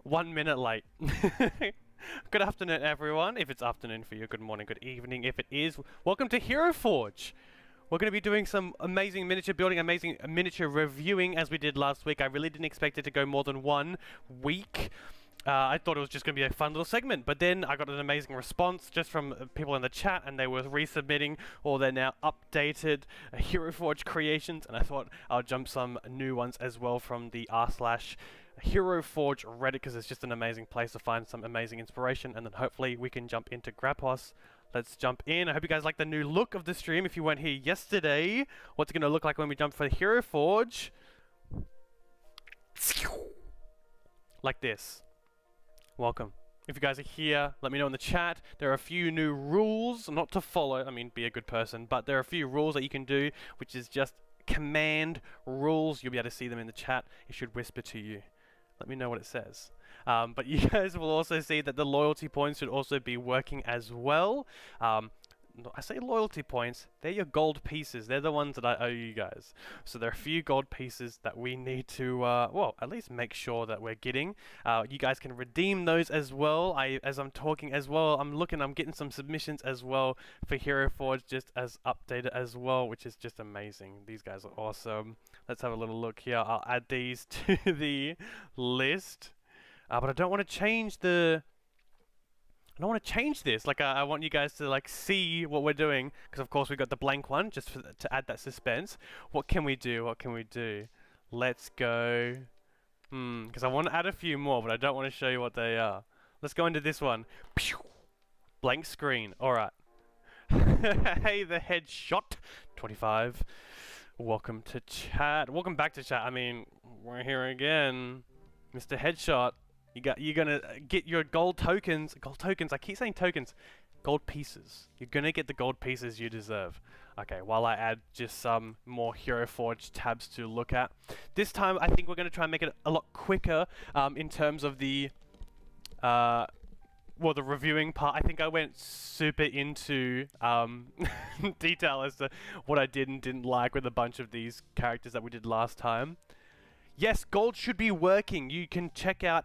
1 minute late. Good afternoon, everyone. If it's afternoon for you, good morning, good evening. If it is, welcome to HeroForge. We're going to be doing some amazing miniature building, amazing miniature reviewing as we did last week. I really didn't expect it to go more than 1 week. I thought it was just going to be a fun little segment, but then I got an amazing response just from people in the chat, and they were resubmitting all their now updated HeroForge creations, and I thought I'll jump some new ones as well from the r/HeroForge Reddit, because it's just an amazing place to find some amazing inspiration, and then hopefully we can jump into Grapos. Let's jump in. I hope you guys like the new look of the stream. If you weren't here yesterday, what's it going to look like when we jump for the HeroForge? Like this. Welcome. If you guys are here, let me know in the chat. There are a few new rules, not to follow, I mean be a good person, but there are a few rules that you can do, which is just command rules. You'll be able to see them in the chat. It should whisper to you. Let me know what it says. But you guys will also see that the loyalty points should also be working as well. I say loyalty points, they're your gold pieces. They're the ones that I owe you guys. So there are a few gold pieces that we need to, well, at least make sure that we're getting. You guys can redeem those as well. As I'm talking as well, I'm getting some submissions as well for HeroForge, just as updated as well, which is just amazing. These guys are awesome. Let's have a little look here. I'll add these to the list. But I don't want to change this. Like, I want you guys to like see what we're doing, because of course we got the blank one just to add that suspense. What can we do? What can we do? Let's go. Because I want to add a few more, but I don't want to show you what they are. Let's go into this one. Blank screen. All right. Hey, the headshot 25. Welcome to chat. Welcome back to chat. I mean, we're here again, Mr. Headshot. You're gonna get your gold tokens. Gold tokens. I keep saying tokens. Gold pieces. You're gonna get the gold pieces you deserve. Okay. While I add just some more HeroForge tabs to look at. This time, I think we're gonna try and make it a lot quicker in terms of the well, the reviewing part. I think I went super into detail as to what I did and didn't like with a bunch of these characters that we did last time. Yes, gold should be working. You can check out,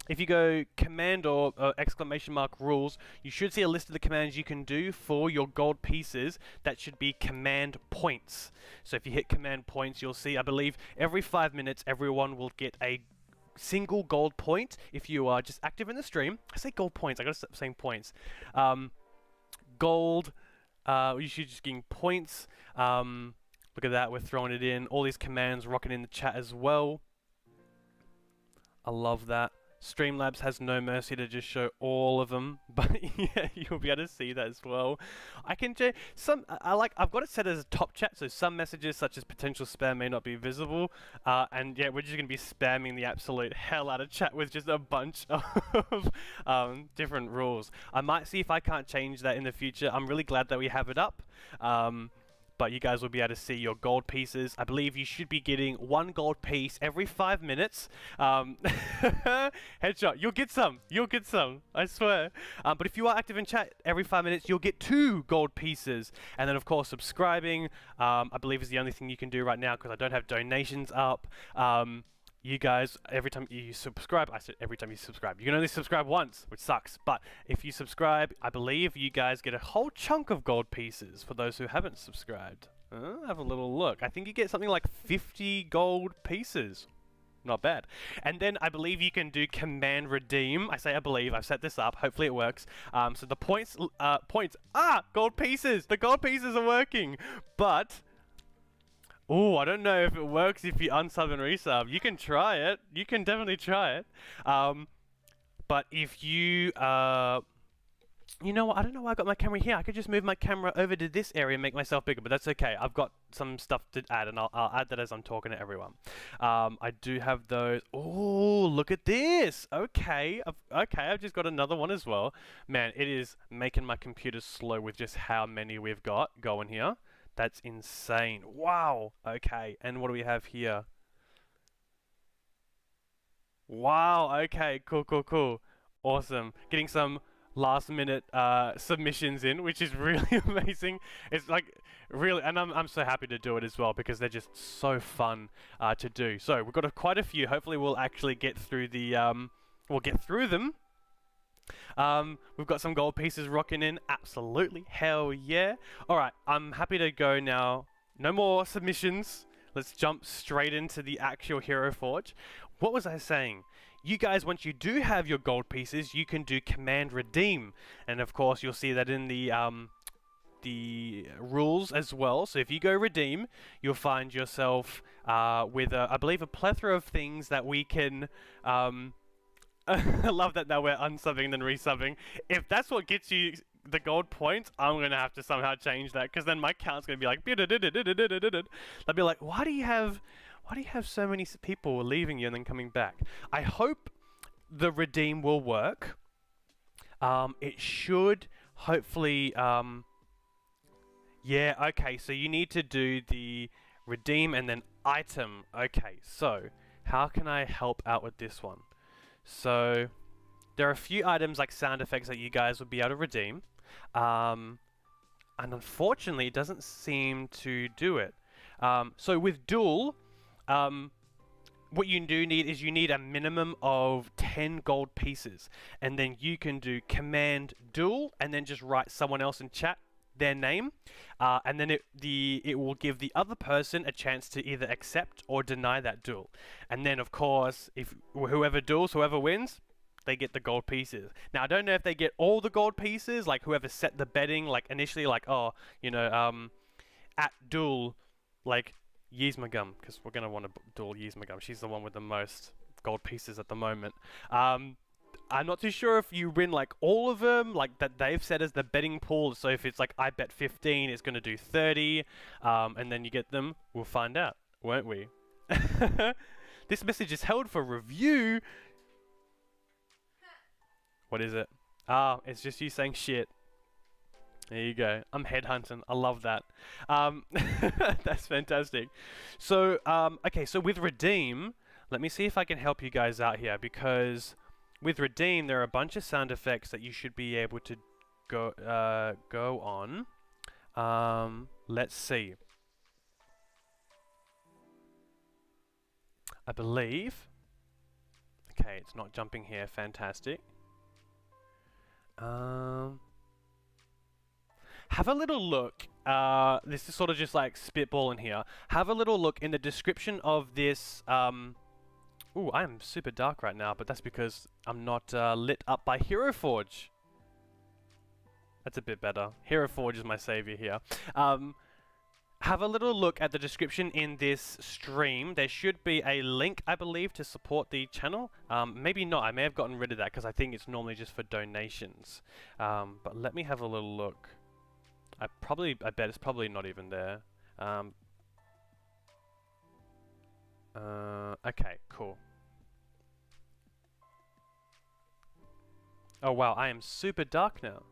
if you go command or exclamation mark rules, you should see a list of the commands you can do for your gold pieces. That should be command points. So if you hit command points, you'll see, I believe, every 5 minutes, everyone will get a single gold point if you are just active in the stream. I say gold points, I gotta stop saying points. Gold, you should just getting points. Look at that, we're throwing it in. All these commands rocking in the chat as well. I love that. Streamlabs has no mercy to just show all of them, but yeah, you'll be able to see that as well. I can change some. I've got it set as a top chat, so some messages such as potential spam may not be visible. And yeah, we're just gonna be spamming the absolute hell out of chat with just a bunch of different rules. I might see if I can't change that in the future. I'm really glad that we have it up. But you guys will be able to see your gold pieces. I believe you should be getting 1 gold piece every 5 minutes. Headshot, you'll get some. You'll get some, I swear. But if you are active in chat every 5 minutes, you'll get 2 gold pieces. And then, of course, subscribing, I believe is the only thing you can do right now, because I don't have donations up. You guys, every time you subscribe, I said every time you subscribe, you can only subscribe once, which sucks, but if you subscribe, I believe you guys get a whole chunk of gold pieces for those who haven't subscribed. Have a little look. I think you get something like 50 gold pieces. Not bad. And then I believe you can do command redeem. I say I believe, I've set this up, hopefully it works. So the points, gold pieces! The gold pieces are working! But oh, I don't know if it works if you unsub and resub. You can try it. You can definitely try it. But if you, you know what? I don't know why I got my camera here. I could just move my camera over to this area and make myself bigger, but that's okay. I've got some stuff to add, and I'll add that as I'm talking to everyone. I do have those. Oh, look at this. Okay. I've just got another one as well. Man, it is making my computer slow with just how many we've got going here. That's insane. Wow. Okay. And what do we have here? Wow. Okay. Cool. Awesome. Getting some last minute submissions in, which is really amazing. It's like really, and I'm so happy to do it as well, because they're just so fun to do. So we've got quite a few. Hopefully we'll actually get through the We'll get through them. We've got some gold pieces rocking in. Absolutely. Hell yeah. Alright, I'm happy to go now. No more submissions. Let's jump straight into the actual HeroForge. What was I saying? You guys, once you do have your gold pieces, you can do command redeem. And of course, you'll see that in the rules as well. So if you go redeem, you'll find yourself with, I believe, a plethora of things that we can... I love that now we're unsubbing and then resubbing. If that's what gets you the gold points, I'm gonna have to somehow change that, because then my count's gonna be like I'll be like, why do you have so many people leaving you and then coming back? I hope the redeem will work. It should hopefully yeah, okay, so you need to do the redeem and then item. Okay, so how can I help out with this one? So, there are a few items like sound effects that you guys would be able to redeem. And unfortunately, it doesn't seem to do it. So with duel, what you do need is you need a minimum of 10 gold pieces. And then you can do command duel and then just write someone else in chat their name, and then it will give the other person a chance to either accept or deny that duel. And then of course, if whoever duels, whoever wins, they get the gold pieces. Now I don't know if they get all the gold pieces, like whoever set the betting, like initially, like, oh, you know, at duel, like Yzmagum, because we're gonna want to duel Yzmagum. She's the one with the most gold pieces at the moment. I'm not too sure if you win like all of them, like that they've set as the betting pool. So if it's like I bet 15, it's going to do 30, and then you get them. We'll find out, won't we? This message is held for review. What is it? Ah, it's just you saying shit. There you go. I'm headhunting. I love that. That's fantastic. So, okay, so with redeem, let me see if I can help you guys out here, because with redeem, there are a bunch of sound effects that you should be able to go on. Let's see. I believe. Okay, it's not jumping here. Fantastic. Have a little look. This is sort of just like spitballing here. Have a little look in the description of this. Ooh, I am super dark right now, but that's because I'm not lit up by HeroForge. That's a bit better. HeroForge is my savior here. Have a little look at the description in this stream. There should be a link, I believe, to support the channel. Maybe not. I may have gotten rid of that because I think it's normally just for donations. But let me have a little look. I bet it's probably not even there. Okay, cool. Oh wow, I am super dark now.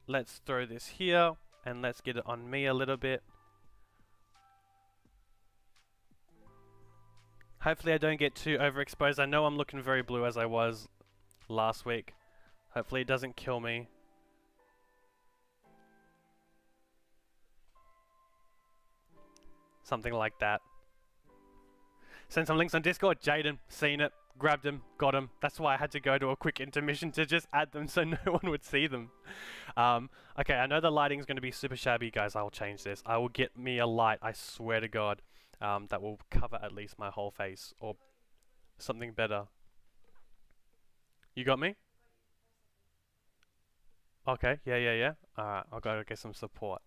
Let's throw this here, and let's get it on me a little bit. Hopefully I don't get too overexposed. I know I'm looking very blue as I was last week. Hopefully it doesn't kill me. Something like that. Send some links on Discord. Jaden, seen it, grabbed him, got him. That's why I had to go to a quick intermission to just add them so no one would see them. Okay, I know the lighting is going to be super shabby, guys. I'll change this. I will get me a light, I swear to God, that will cover at least my whole face, or something better. You got me? Okay, yeah. Alright, I'll go get some support.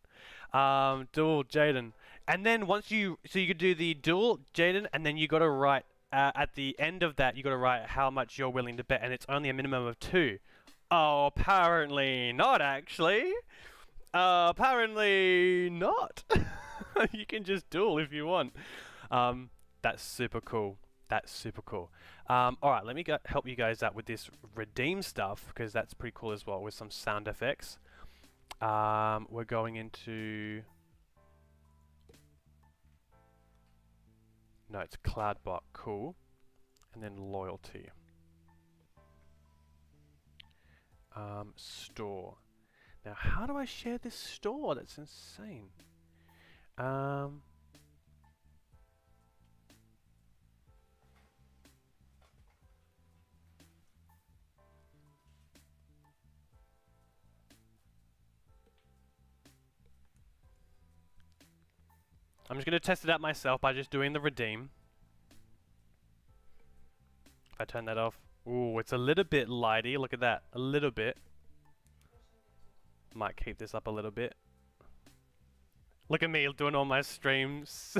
Duel, Jaden. And then once you could do the duel, Jaden, and then you gotta write, at the end of that, you gotta write how much you're willing to bet, and it's only a minimum of 2. Oh, apparently not, actually. Apparently not. You can just duel if you want. That's super cool. That's super cool. Alright, let me help you guys out with this redeem stuff, because that's pretty cool as well, with some sound effects. We're going into... No, it's Cloudbot. Cool. And then loyalty. Store. Now, how do I share this store? That's insane. I'm just going to test it out myself by just doing the redeem. If I turn that off. Ooh, it's a little bit lighty. Look at that. A little bit. Might keep this up a little bit. Look at me doing all my streams.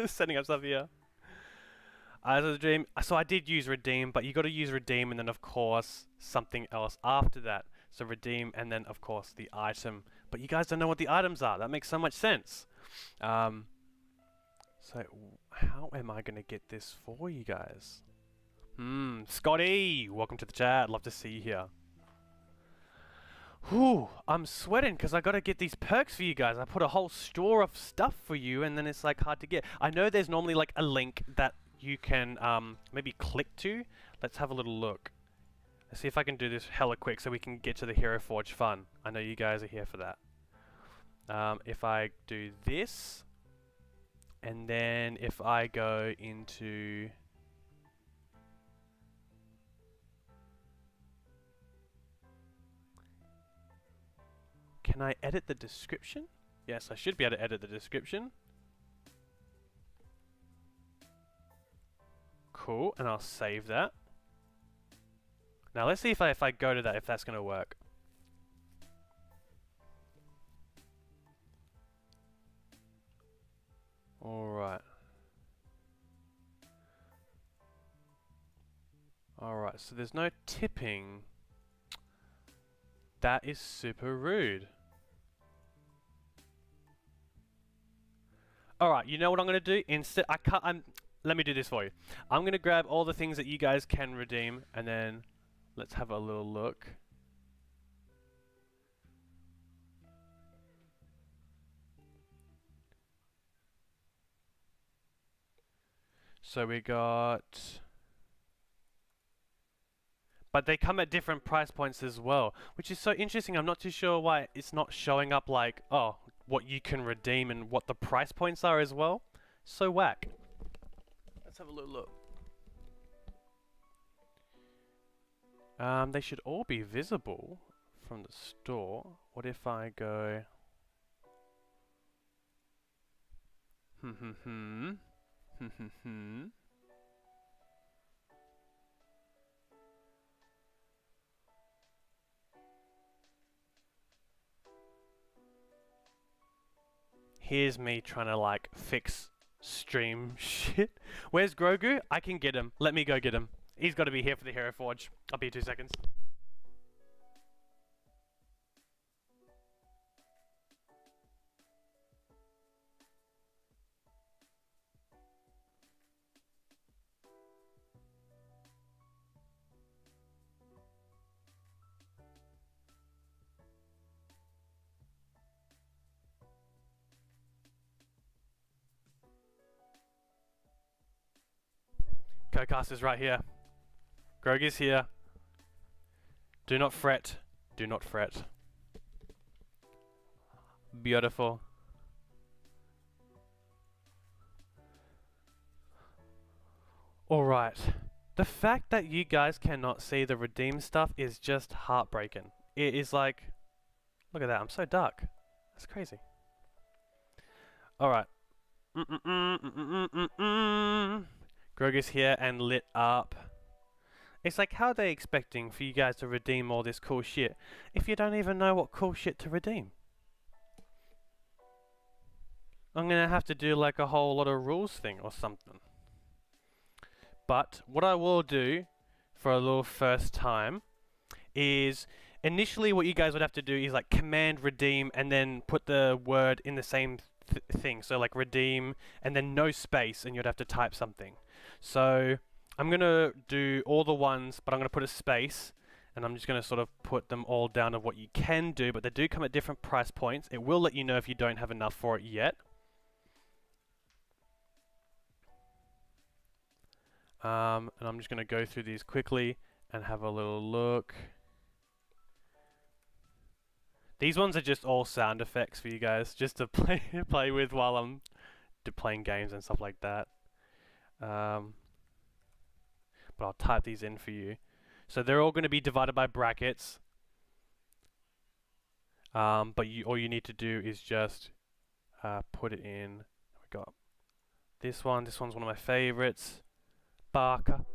Setting up stuff here. So I did use redeem, but you got to use redeem and then of course something else after that. So redeem and then of course the item. But you guys don't know what the items are. That makes so much sense. So how am I going to get this for you guys? Scotty, welcome to the chat. Love to see you here. Whew, I'm sweating because I got to get these perks for you guys. I put a whole store of stuff for you and then it's like hard to get. I know there's normally like a link that you can maybe click to. Let's have a little look. Let's see if I can do this hella quick so we can get to the HeroForge fun. I know you guys are here for that. If I do this, and then if I go into... Can I edit the description? Yes, I should be able to edit the description. Cool, and I'll save that. Now let's see if I go to that, if that's going to work. Alright. Alright, so there's no tipping. That is super rude. Alright, you know what I'm going to do? Instead, let me do this for you. I'm going to grab all the things that you guys can redeem, and then let's have a little look. So we got... But they come at different price points as well, which is so interesting. I'm not too sure why it's not showing up like, oh, what you can redeem and what the price points are as well. So whack. Let's have a little look. They should all be visible from the store. What if I go... Here's me trying to like fix stream shit. Where's Grogu? I can get him. Let me go get him. He's got to be here for the HeroForge. I'll be 2 seconds. Co-cast is right here. Grog is here. Do not fret. Do not fret. Beautiful. Alright. The fact that you guys cannot see the redeem stuff is just heartbreaking. It is like... Look at that, I'm so dark. That's crazy. Alright. Grog is here and lit up. It's like, how are they expecting for you guys to redeem all this cool shit if you don't even know what cool shit to redeem? I'm gonna have to do like a whole lot of rules thing or something. But what I will do for a little first time is initially what you guys would have to do is like command redeem and then put the word in the same thing. So like redeem and then no space, and you'd have to type something. So I'm going to do all the ones, but I'm going to put a space, and I'm just going to sort of put them all down of what you can do, but they do come at different price points. It will let you know if you don't have enough for it yet. And I'm just going to go through these quickly and have a little look. These ones are just all sound effects for you guys, just to play with while I'm playing games and stuff like that. But I'll type these in for you. So they're all going to be divided by brackets. But all you need to do is just put it in. There we got this one. This one's one of my favorites. Barker.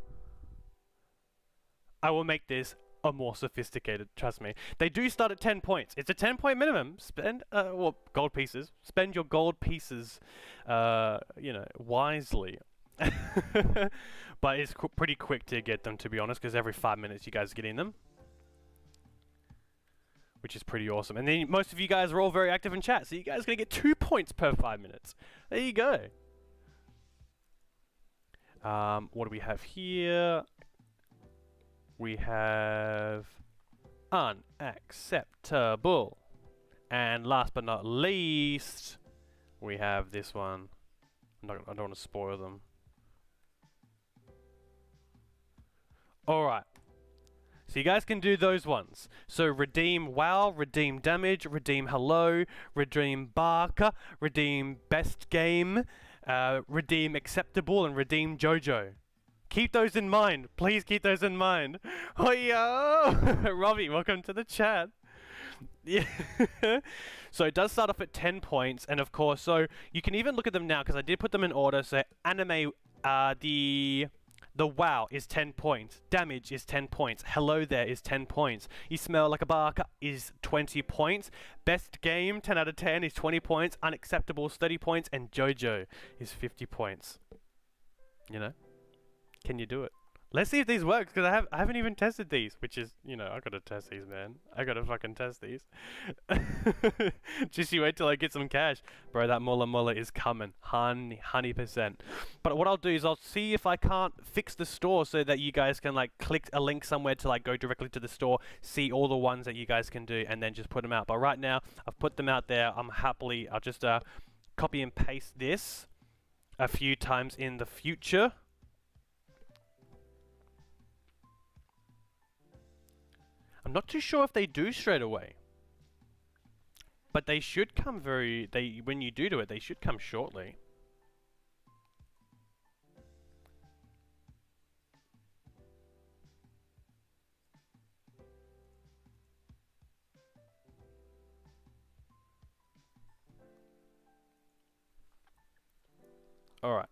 I will make this a more sophisticated, trust me. They do start at 10 points. It's a 10-point minimum. Spend, well, gold pieces. Spend your gold pieces, you know, wisely. But it's pretty quick to get them, to be honest, because every 5 minutes you guys are getting them. Which is pretty awesome. And then most of you guys are all very active in chat, so you guys are going to get 2 points per 5 minutes. There you go. What do we have here? We have unacceptable. And last but not least, we have this one. I don't want to spoil them. Alright. So you guys can do those ones. So redeem WoW, redeem damage, redeem hello, redeem Barker, redeem best game, redeem acceptable, and redeem JoJo. Keep those in mind. Please keep those in mind. Oh yo! Robbie, welcome to the chat. Yeah. So it does start off at 10 points, and of course, so you can even look at them now because I did put them in order. So anime, the WoW is 10 points. Damage is 10 points. Hello there is 10 points. You smell like a barker is 20 points. Best game, 10 out of 10 is 20 points. Unacceptable is 30 points. And JoJo is 50 points. You know? Can you do it? Let's see if these work, because I haven't even tested these, which is, you know, I gotta test these, man. I gotta fucking test these. Just you wait till I get some cash. Bro, that Mulla is coming. 100%. But what I'll do is I'll see if I can't fix the store so that you guys can, like, click a link somewhere to, like, go directly to the store, see all the ones that you guys can do, and then just put them out. But right now, I've put them out there. I'll just copy and paste this a few times in the future. I'm not too sure if they do straight away, but they should come when you do it, they should come shortly. Alright.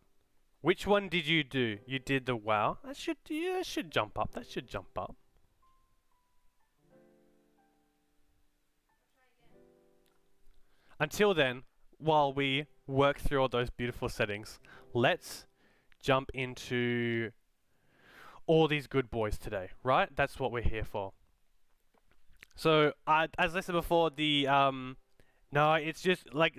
Which one did you do? You did the WoW? That should jump up. That should jump up. Until then, while we work through all those beautiful settings, let's jump into all these good boys today, right? That's what we're here for. So, as I said before, no, it's just like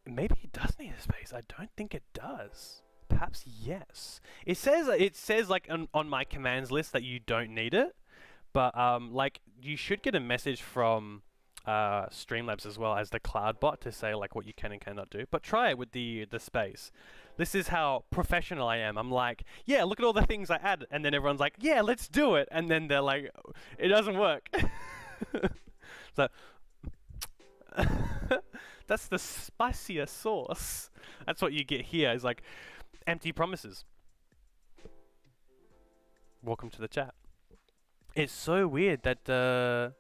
maybe it does need a space. I don't think it does. Perhaps yes. It says like on my commands list that you don't need it, but like you should get a message from Streamlabs as well as the cloud bot to say like what you can and cannot do. But try it with the space. This is how professional I am. I'm like, yeah, look at all the things I added, and then everyone's like, yeah, let's do it, and then they're like, it doesn't work. So that's the spicier sauce. That's what you get here, is like empty promises. Welcome to the chat. It's so weird that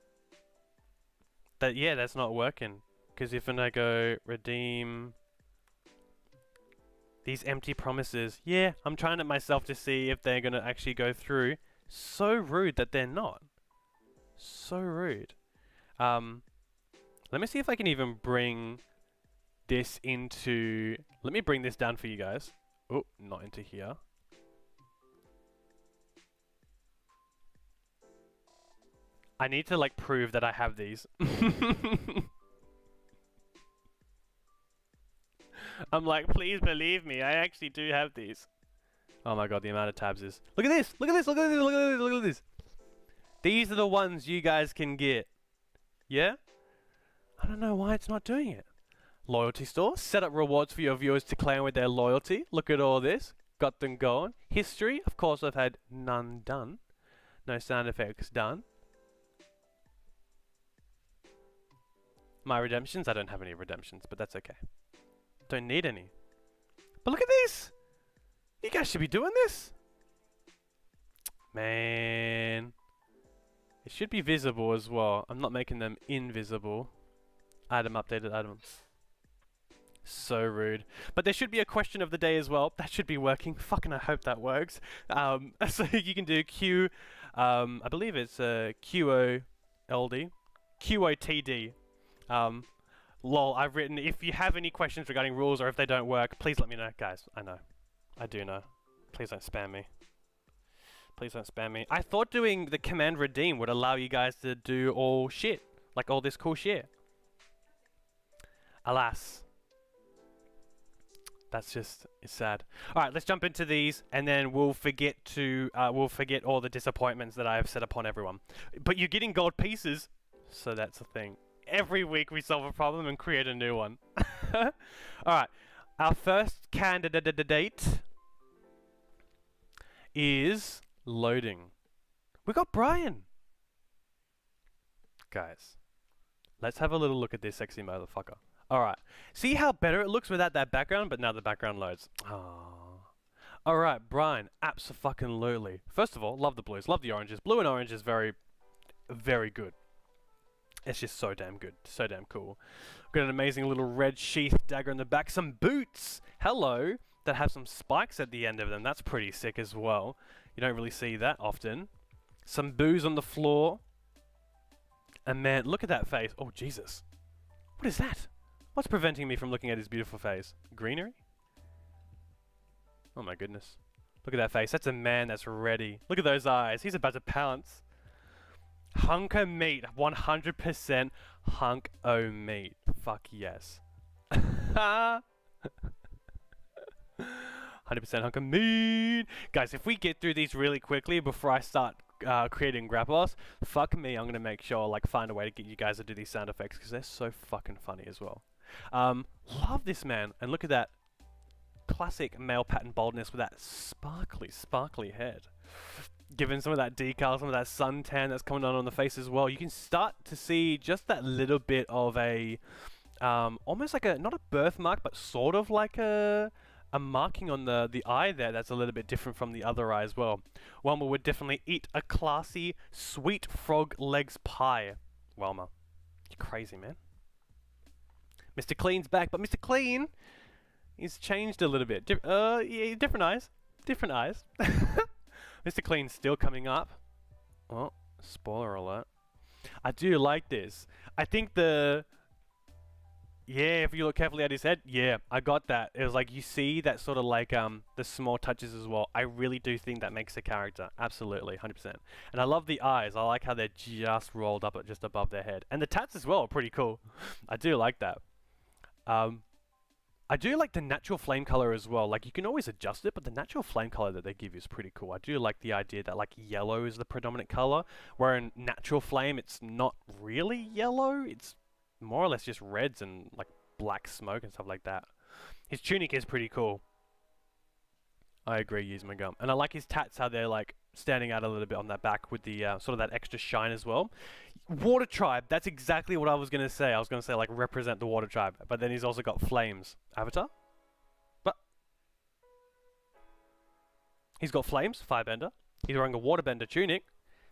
yeah, that's not working. Because if I go redeem these empty promises, yeah, I'm trying it myself to see if they're gonna actually go through. So rude that they're not. So rude. Let me see if I can even bring this into... Let me bring this down for you guys. Oh, not into here. I need to like prove that I have these. I'm like, please believe me, I actually do have these. Oh my god, the amount of tabs is... Look at this! Look at this! Look at this! Look at this! Look at this! These are the ones you guys can get. Yeah? I don't know why it's not doing it. Loyalty store. Set up rewards for your viewers to claim with their loyalty. Look at all this. Got them going. History. Of course, I've had none done. No sound effects done. My redemptions. I don't have any redemptions, but that's okay. Don't need any. But look at this. You guys should be doing this. Man. It should be visible as well. I'm not making them invisible. Item updated items. So rude. But there should be a question of the day as well. That should be working. Fucking I hope that works. So you can do Q, I believe it's QOLD, QOTD. Lol, I've written, if you have any questions regarding rules or if they don't work, please let me know. Guys, I know. I do know. Please don't spam me. Please don't spam me. I thought doing the command redeem would allow you guys to do all shit. Like all this cool shit. Alas. That's just, it's sad. Alright, let's jump into these and then we'll forget all the disappointments that I have set upon everyone. But you're getting gold pieces, so that's the thing. Every week we solve a problem and create a new one. Alright, our first candidate is loading. We got Brian! Guys, let's have a little look at this sexy motherfucker. Alright, see how better it looks without that background, but now the background loads. Aww. Alright, Brian, abso-fucking-lutely. First of all, love the blues, love the oranges. Blue and orange is very, very good. It's just so damn good, so damn cool. Got an amazing little red sheath dagger in the back. Some boots, hello, that have some spikes at the end of them. That's pretty sick as well. You don't really see that often. Some booze on the floor. And man, look at that face. Oh, Jesus. What is that? What's preventing me from looking at his beautiful face? Greenery? Oh my goodness. Look at that face. That's a man that's ready. Look at those eyes. He's about to pounce. Hunk o' meat. 100% hunk o' meat. Fuck yes. 100% hunk of meat. Guys, if we get through these really quickly before I start creating grapples, fuck me, I'm going to make sure, like, find a way to get you guys to do these sound effects because they're so fucking funny as well. Love this man. And look at that classic male pattern baldness with that sparkly, sparkly head. Given some of that decal, some of that suntan that's coming on the face as well, you can start to see just that little bit of a, almost like a, not a birthmark, but sort of like a marking on the eye there that's a little bit different from the other eye as well. Welma would definitely eat a classy, sweet frog legs pie. Welma, you're crazy, man. Mr. Clean's back, but Mr. Clean, he's changed a little bit. Yeah, different eyes. Different eyes. Mr. Clean's still coming up. Oh, spoiler alert. I do like this. I think yeah, if you look carefully at his head, yeah, I got that. It was like, you see that sort of like, the small touches as well. I really do think that makes the character. Absolutely, 100%. And I love the eyes. I like how they're just rolled up just above their head. And the tats as well are pretty cool. I do like that. I do like the natural flame color as well. Like, you can always adjust it, but the natural flame color that they give you is pretty cool. I do like the idea that, like, yellow is the predominant color, where in natural flame, it's not really yellow. It's more or less just reds and, like, black smoke and stuff like that. His tunic is pretty cool. I agree, use my gum. And I like his tats, how they're, like, standing out a little bit on that back with the, sort of that extra shine as well. Water tribe, that's exactly what I was going to say. I was going to say, like, represent the water tribe. But then he's also got flames. Avatar? But he's got flames, firebender. He's wearing a waterbender tunic,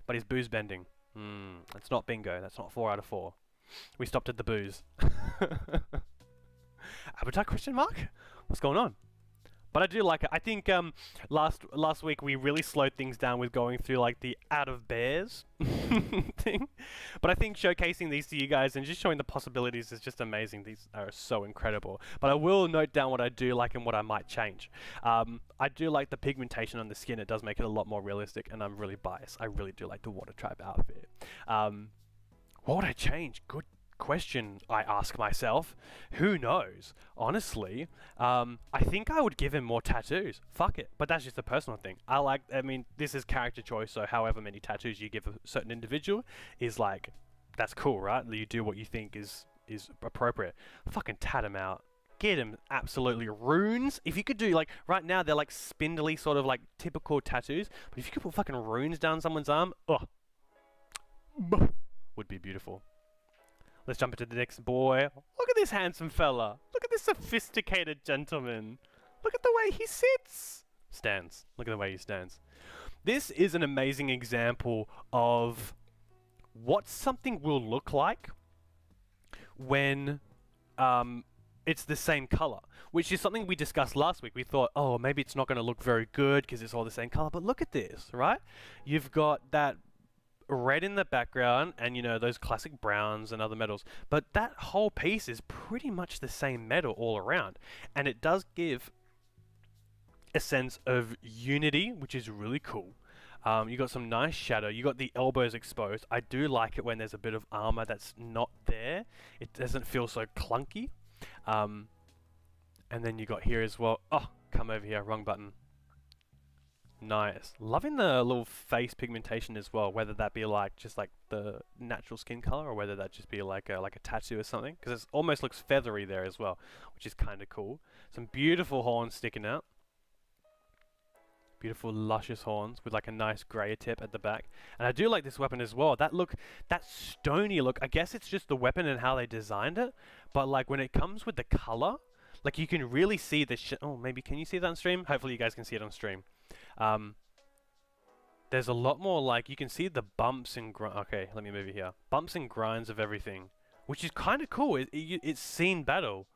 but he's booze bending. That's not bingo. That's not 4 out of 4. We stopped at the booze. Avatar question mark? What's going on? But I do like it. I think last week we really slowed things down with going through like the out of bears thing. But I think showcasing these to you guys and just showing the possibilities is just amazing. These are so incredible. But I will note down what I do like and what I might change. I do like the pigmentation on the skin. It does make it a lot more realistic, and I'm really biased. I really do like the Water Tribe outfit. What would I change? Good question, I ask myself. Who knows? Honestly, I think I would give him more tattoos. Fuck it. But that's just a personal thing. I mean, this is character choice, so however many tattoos you give a certain individual is like, that's cool, right? You do what you think is appropriate. Fucking tat him out. Get him absolutely runes. If you could do, like, right now they're like spindly, sort of like typical tattoos, but if you could put fucking runes down someone's arm, would be beautiful. Let's jump into the next boy. Look at this handsome fella. Look at this sophisticated gentleman. Look at the way he sits. Stands. Look at the way he stands. This is an amazing example of what something will look like when it's the same color, which is something we discussed last week. We thought, oh, maybe it's not going to look very good because it's all the same color. But look at this, right? You've got that red in the background and, you know, those classic browns and other metals. But that whole piece is pretty much the same metal all around. And it does give a sense of unity, which is really cool. You got some nice shadow. You got the elbows exposed. I do like it when there's a bit of armor that's not there. It doesn't feel so clunky. And then you got here as well. Oh, come over here. Wrong button. Nice. Loving the little face pigmentation as well. Whether that be like just like the natural skin color, or whether that just be like a tattoo or something. Because it almost looks feathery there as well, which is kind of cool. Some beautiful horns sticking out. Beautiful luscious horns with like a nice grey tip at the back. And I do like this weapon as well. That stony look, I guess it's just the weapon and how they designed it. But like when it comes with the color, like you can really see the oh, maybe can you see that on stream? Hopefully you guys can see it on stream. There's a lot more, like you can see the bumps and okay, let me move it here. Bumps and grinds of everything, which is kind of cool. It's seen battle.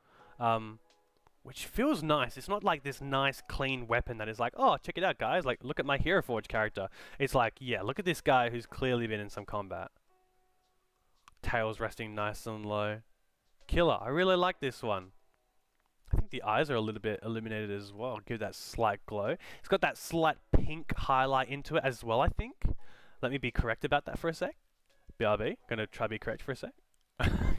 Which feels nice. It's not like this nice clean weapon that is like, oh, check it out guys, like look at my HeroForge character. It's like, yeah, look at this guy who's clearly been in some combat. Tails resting nice and low. Killer. I really like this one. I think the eyes are a little bit illuminated as well. Give that slight glow. It's got that slight pink highlight into it as well, I think. Let me be correct about that for a sec. BRB, gonna try to be correct for a sec.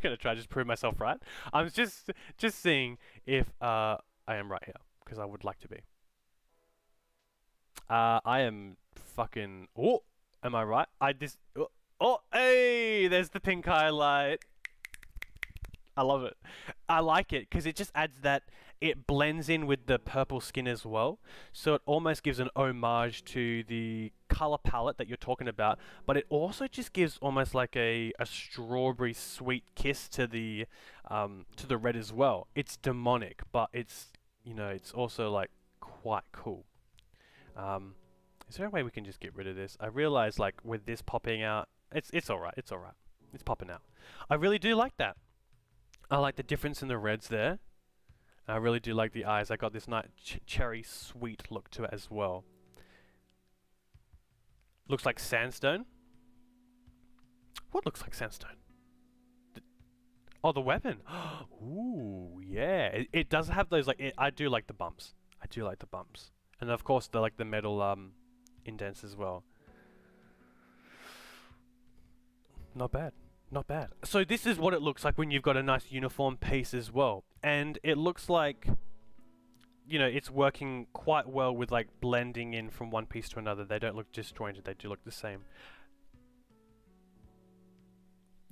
Gonna try to just prove myself right. I'm just seeing if I am right here, because I would like to be. I am fucking. Oh, am I right? Oh, hey, there's the pink highlight. I love it. I like it because it just adds that. It blends in with the purple skin as well, so it almost gives an homage to the color palette that you're talking about, but it also just gives almost like a strawberry sweet kiss to the red as well. It's demonic, but it's, you know, it's also like quite cool. Is there a way we can just get rid of this? I realize like with this popping out, it's alright, it's alright. It's popping out. I really do like that. I like the difference in the reds there. I really do like the eyes. I got this nice cherry sweet look to it as well. Looks like sandstone. What looks like sandstone? Oh, the weapon. Ooh, yeah. It does have those like. I do like the bumps. I do like the bumps, and of course the the metal indents as well. Not bad. Not bad. So this is what it looks like when you've got a nice uniform piece as well. And it looks like, you know, it's working quite well with like blending in from one piece to another. They don't look disjointed, they do look the same.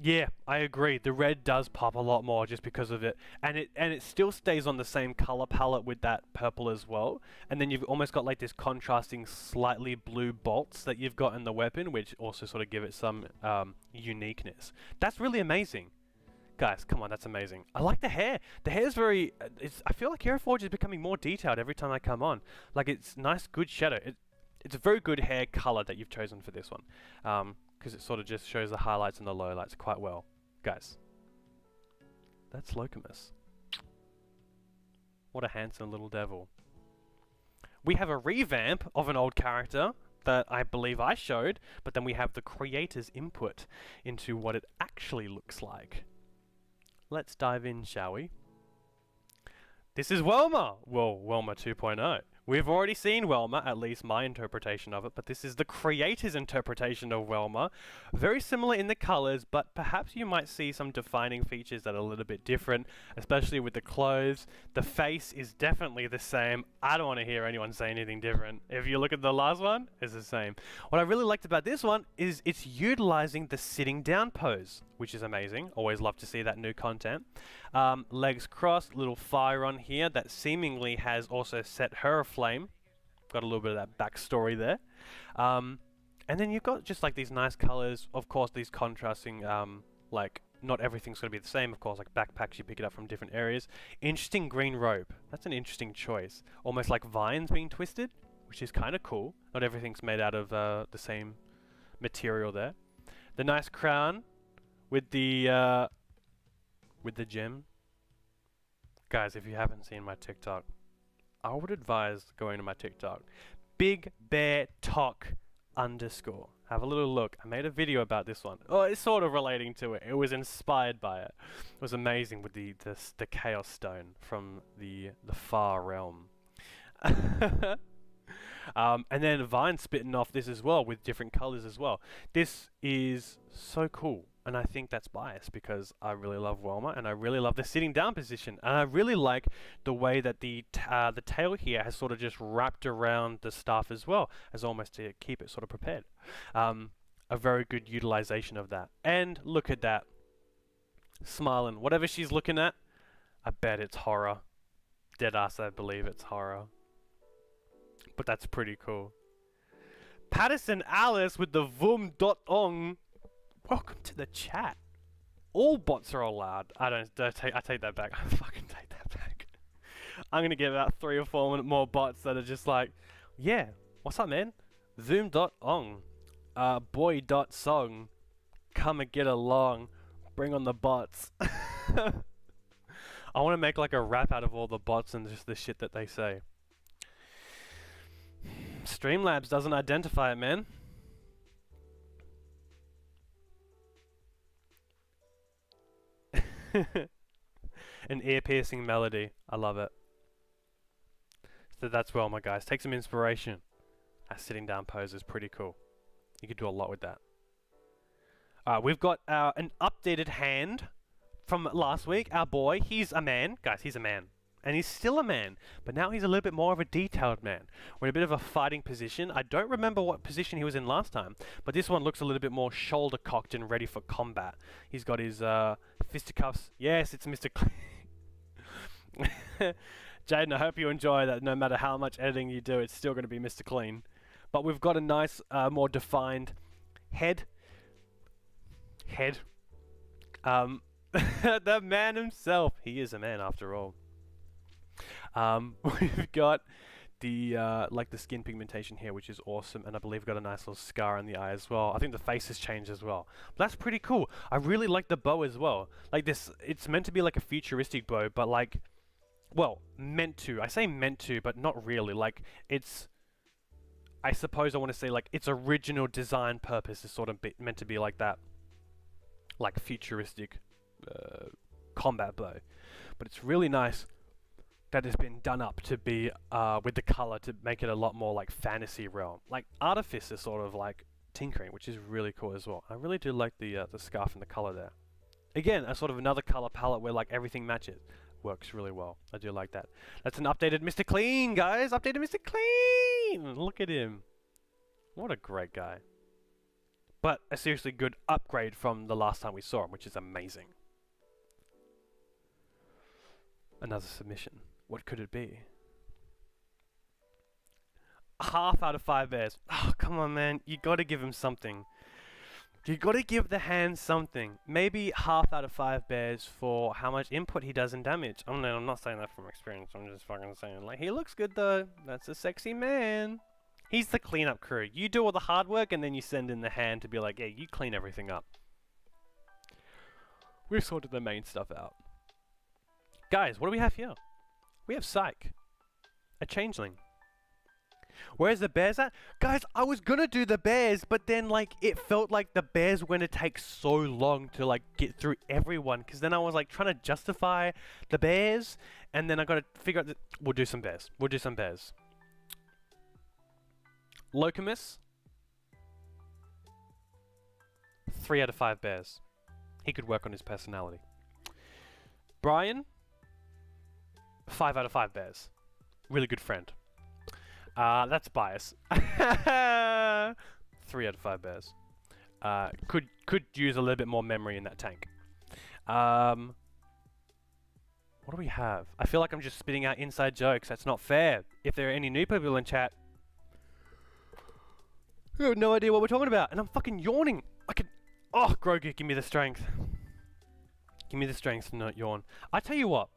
Yeah, I agree. The red does pop a lot more just because of it. And it still stays on the same color palette with that purple as well. And then you've almost got like this contrasting slightly blue bolts that you've got in the weapon, which also sort of give it some uniqueness. That's really amazing. Guys, come on, that's amazing. I like the hair. The hair is very... I feel like HeroForge is becoming more detailed every time I come on. Like, it's nice, good shadow. It's a very good hair color that you've chosen for this one. Because it sort of just shows the highlights and the lowlights quite well. Guys, that's Locumus. What a handsome little devil. We have a revamp of an old character that I believe I showed, but then we have the creator's input into what it actually looks like. Let's dive in, shall we? This is Welma! Well, Welma 2.0. We've already seen Welma, at least my interpretation of it, but this is the creator's interpretation of Welma. Very similar in the colors, but perhaps you might see some defining features that are a little bit different, especially with the clothes. The face is definitely the same. I don't want to hear anyone say anything different. If you look at the last one, it's the same. What I really liked about this one is it's utilizing the sitting down pose, which is amazing. Always love to see that new content. Legs crossed, little fire on here that seemingly has also set her aflame. Got a little bit of that backstory there. And then you've got just like these nice colors. Of course, these contrasting, like not everything's going to be the same. Of course, like backpacks, you pick it up from different areas. Interesting green robe. That's an interesting choice. Almost like vines being twisted, which is kind of cool. Not everything's made out of the same material there. The nice crown with the gem. Guys, if you haven't seen my TikTok, I would advise going to my TikTok. Big Bear Talk _ Have a little look. I made a video about this one. Oh, it's sort of relating to it. It was inspired by it. It was amazing with the Chaos Stone from the far realm. And then Vine spitting off this as well with different colors as well. This is so cool. And I think that's biased because I really love Welma and I really love the sitting down position. And I really like the way that the tail here has sort of just wrapped around the staff as well, as almost to keep it sort of prepared. A very good utilization of that. And look at that. Smiling. Whatever she's looking at, I bet it's horror. Deadass, I believe it's horror. But that's pretty cool. Patterson Alice with the Vum.ong. Welcome to the chat. All bots are allowed. I take that back. I fucking take that back. I'm gonna get about 3 or 4 more bots that are just like, yeah, what's up, man? Zoom.ong. Boy.song. Come and get along. Bring on the bots. I want to make like a rap out of all the bots and just the shit that they say. Streamlabs doesn't identify it, man. An ear-piercing melody. I love it. So that's well, my guys. Take some inspiration. Our sitting down pose is pretty cool. You could do a lot with that. We've got an updated hand from last week. Our boy, he's a man. Guys, he's a man. And he's still a man, but now he's a little bit more of a detailed man. We're in a bit of a fighting position. I don't remember what position he was in last time, but this one looks a little bit more shoulder cocked and ready for combat. He's got his fisticuffs. Yes, it's Mr. Clean. Jaden, I hope you enjoy that. No matter how much editing you do, it's still going to be Mr. Clean. But we've got a nice, more defined head. The man himself. He is a man after all. We've got the like the skin pigmentation here, which is awesome, and I believe we've got a nice little scar in the eye as well. I think the face has changed as well. But that's pretty cool. I really like the bow as well. Like this, it's meant to be like a futuristic bow, but like, well, meant to. I say meant to, but not really. Like it's, I suppose I want to say like its original design purpose is sort of meant to be like that, like futuristic combat bow. But it's really nice that has been done up to be with the color to make it a lot more like fantasy realm. Like Artifice is sort of like tinkering, which is really cool as well. I really do like the scarf and the color there. Again, a sort of another color palette where like everything matches. Works really well. I do like that. That's an updated Mr. Clean, guys. Updated Mr. Clean. Look at him. What a great guy. But a seriously good upgrade from the last time we saw him, which is amazing. Another submission. What could it be? Half out of 5 bears. Oh, come on, man. You gotta give him something. You gotta give the hand something. Maybe half out of 5 bears for how much input he does in damage. I'm not saying that from experience. I'm just fucking saying, like, he looks good though. That's a sexy man. He's the cleanup crew. You do all the hard work and then you send in the hand to be like, yeah, you clean everything up. We've sorted the main stuff out. Guys, what do we have here? We have Psych. A changeling. Where's the bears at? Guys, I was gonna do the bears, but then like it felt like the bears were gonna take so long to like get through everyone, because then I was like trying to justify the bears, and then I gotta figure out that we'll do some bears. We'll do some bears. Locumus. 3 out of 5 bears. He could work on his personality. Brian. 5 out of 5 bears. Really good friend. That's bias. 3 out of 5 bears. Could use a little bit more memory in that tank. What do we have? I feel like I'm just spitting out inside jokes. That's not fair. If there are any new people in chat, who have no idea what we're talking about, and I'm fucking yawning. Oh, Grogu, give me the strength. Give me the strength to not yawn. I tell you what.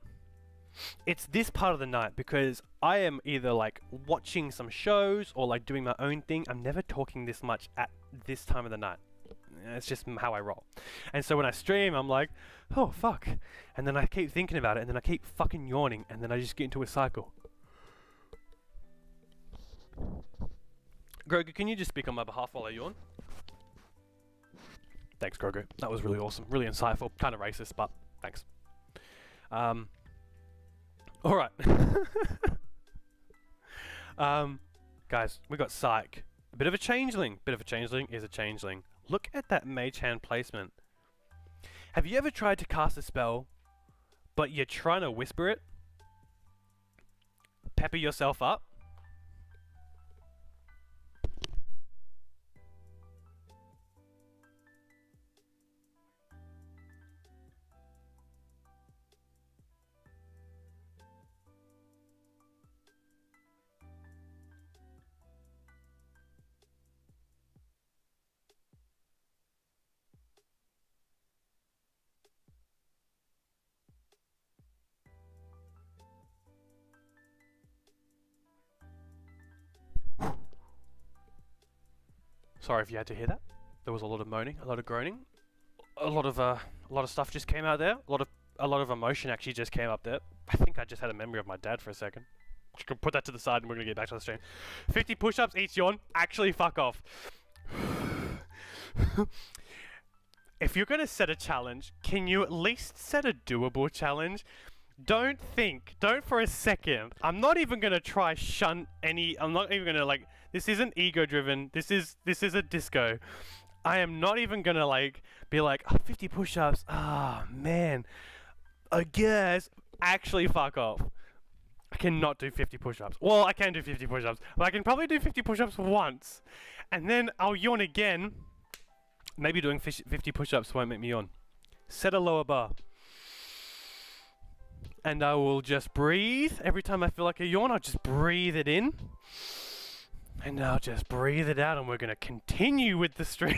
It's this part of the night because I am either like watching some shows or like doing my own thing. I'm never talking this much at this time of the night. It's just how I roll. And so when I stream, I'm like, oh fuck, and then I keep thinking about it, and then I keep fucking yawning, and then I just get into a cycle. Grogu, can you just speak on my behalf while I yawn? Thanks, Grogu. That was really awesome, really insightful, kind of racist, but thanks. All right. Guys, we got Psych. A bit of a changeling. Bit of a changeling is a changeling. Look at that mage hand placement. Have you ever tried to cast a spell, but you're trying to whisper it? Pepper yourself up? Sorry if you had to hear that. There was a lot of moaning, a lot of groaning, a lot of stuff just came out there. A lot of emotion actually just came up there. I think I just had a memory of my dad for a second. Just gonna put that to the side and we're gonna get back to the stream. 50 push-ups each yawn. Actually, fuck off. If you're gonna set a challenge, can you at least set a doable challenge? Don't for a second. I'm not even gonna try shun any. I'm not even gonna like. This isn't ego driven. This is a disco. I am not even gonna like be like, oh, 50 push-ups. Ah, man. I guess. Actually, fuck off. I cannot do 50 push-ups. Well, I can do 50 push-ups, but I can probably do 50 push-ups once, and then I'll yawn again. Maybe doing 50 push-ups won't make me yawn. Set a lower bar. And I will just breathe. Every time I feel like a yawn, I'll just breathe it in. And I'll just breathe it out, and we're going to continue with the stream.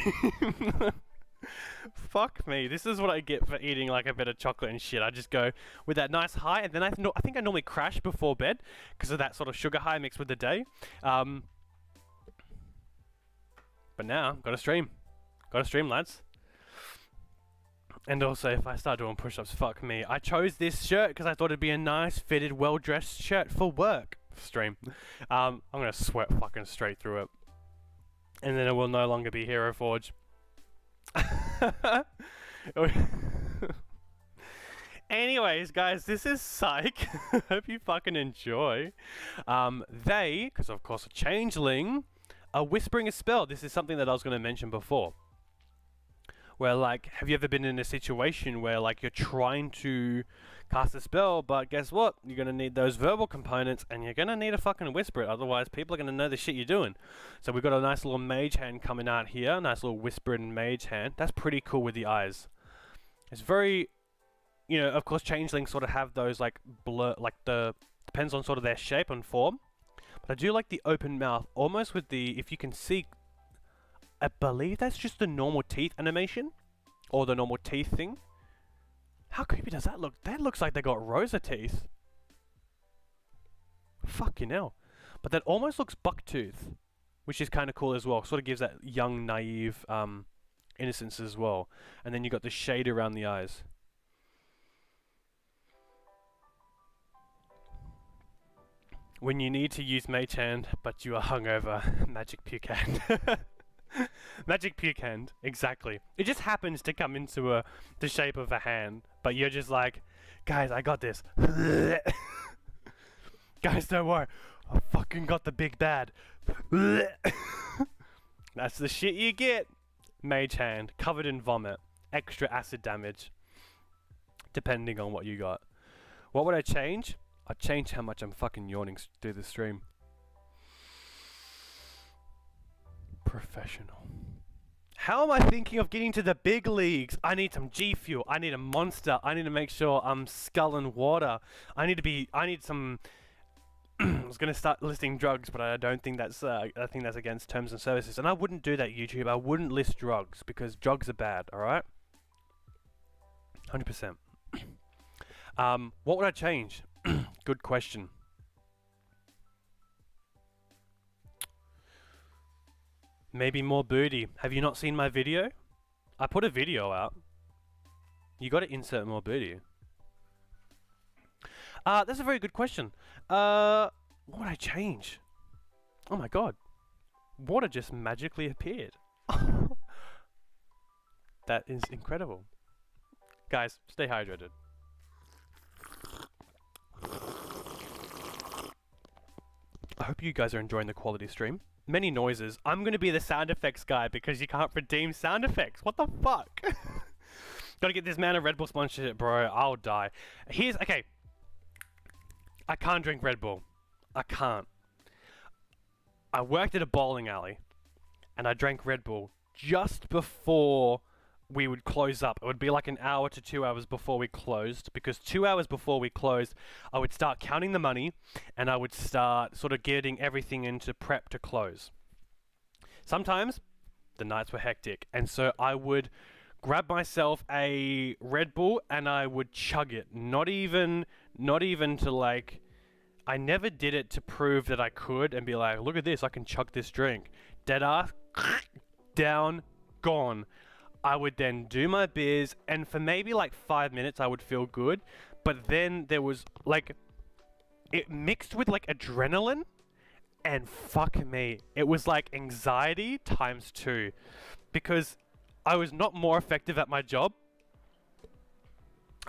Fuck me. This is what I get for eating like a bit of chocolate and shit. I just go with that nice high, and then I think I normally crash before bed because of that sort of sugar high mixed with the day. But now, got to stream. Got to stream, lads. And also, if I start doing push-ups, fuck me. I chose this shirt because I thought it'd be a nice, fitted, well-dressed shirt for work. Stream. I'm gonna sweat fucking straight through it. And then it will no longer be HeroForge. Anyways, guys, this is Psych. Hope you fucking enjoy. They, because of course a changeling, are whispering a spell. This is something that I was going to mention before. Where, like, have you ever been in a situation where, like, you're trying to cast a spell, but guess what? You're going to need those verbal components, and you're going to need to fucking whisper it, otherwise people are going to know the shit you're doing. So we've got a nice little mage hand coming out here, nice little whispered mage hand. That's pretty cool with the eyes. It's very, you know, of course changelings sort of have those, like, blur, like, depends on sort of their shape and form. But I do like the open mouth, almost with the, if you can see, I believe that's just the normal teeth animation, or the normal teeth thing. How creepy does that look? That looks like they got rows of teeth. Fucking hell. But that almost looks bucktooth, which is kind of cool as well. Sort of gives that young, naive innocence as well. And then you got the shade around the eyes. When you need to use Mage Hand, but you are hungover, Magic Puke Hand. Magic Puke Hand, exactly. It just happens to come into the shape of a hand, but you're just like, guys, I got this. Guys, don't worry. I fucking got the big bad. That's the shit you get. Mage Hand, covered in vomit. Extra acid damage. Depending on what you got. What would I change? I'd change how much I'm fucking yawning through the stream. Professional. How am I thinking of getting to the big leagues? I need some G Fuel. I need a monster. I need to make sure I'm sculling water. I need some... I was going to start listing drugs, but I don't think that's... I think that's against terms and services. And I wouldn't do that, YouTube. I wouldn't list drugs, because drugs are bad, alright? 100%. What would I change? Good question. Maybe more booty. Have you not seen my video? I put a video out. You got to insert more booty. That's a very good question. What would I change? Oh my god. Water just magically appeared. That is incredible. Guys, stay hydrated. I hope you guys are enjoying the quality stream. Many noises. I'm going to be the sound effects guy because you can't redeem sound effects. What the fuck? Gotta get this man a Red Bull sponsorship, bro. I'll die. Okay. I can't drink Red Bull. I can't. I worked at a bowling alley and I drank Red Bull just before we would close up. It would be like an hour to 2 hours before we closed, because 2 hours before we closed, I would start counting the money and I would start sort of getting everything into prep to close. Sometimes the nights were hectic, and so I would grab myself a Red Bull and I would chug it. Not even to like, I never did it to prove that I could and be like, look at this, I can chug this drink. Dead ass, down, gone. I would then do my beers, and for maybe like 5 minutes I would feel good, but then there was like, it mixed with like adrenaline, and fuck me, it was like anxiety times 2, because I was not more effective at my job.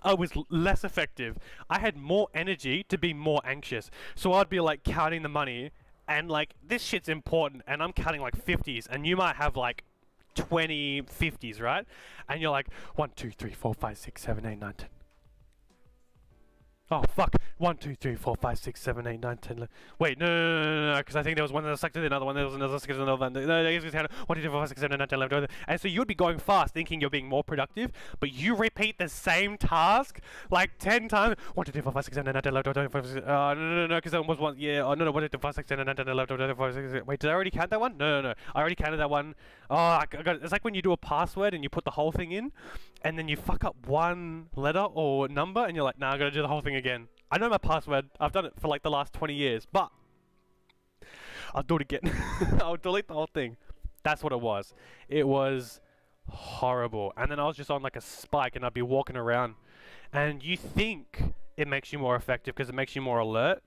I was less effective. I had more energy to be more anxious. So I'd be like counting the money, and like this shit's important, and I'm counting like 50s, and you might have like 20 50s, right? And you're like 1 2 3 4 5 6 7 8 9 10. Oh fuck, 1 2 3 4 5 6 7 8 9 10. Wait, no, because I think there was one that was selected, another one, there was another selected, another one. No, 1 2 3 4 5 6 7 8 9 10 11. And so you'd be going fast thinking you're being more productive, but you repeat the same task like 10 times. 1 2 3 4 5 6 7 8 9 10 11 12 13 14 15 no, because that was one. Yeah, oh no, 1 2 3 4 5 6 7 8 9 10 11 12 13 14 15. Wait, did I already count that one? No, I already counted that one. Oh, I got, it's like when you do a password and you put the whole thing in, and then you fuck up one letter or number, and you're like, nah, I gotta do the whole thing again. I know my password. I've done it for like the last 20 years, but I'll do it again. I'll delete the whole thing. That's what it was. It was horrible. And then I was just on like a spike, and I'd be walking around, and you think it makes you more effective because it makes you more alert.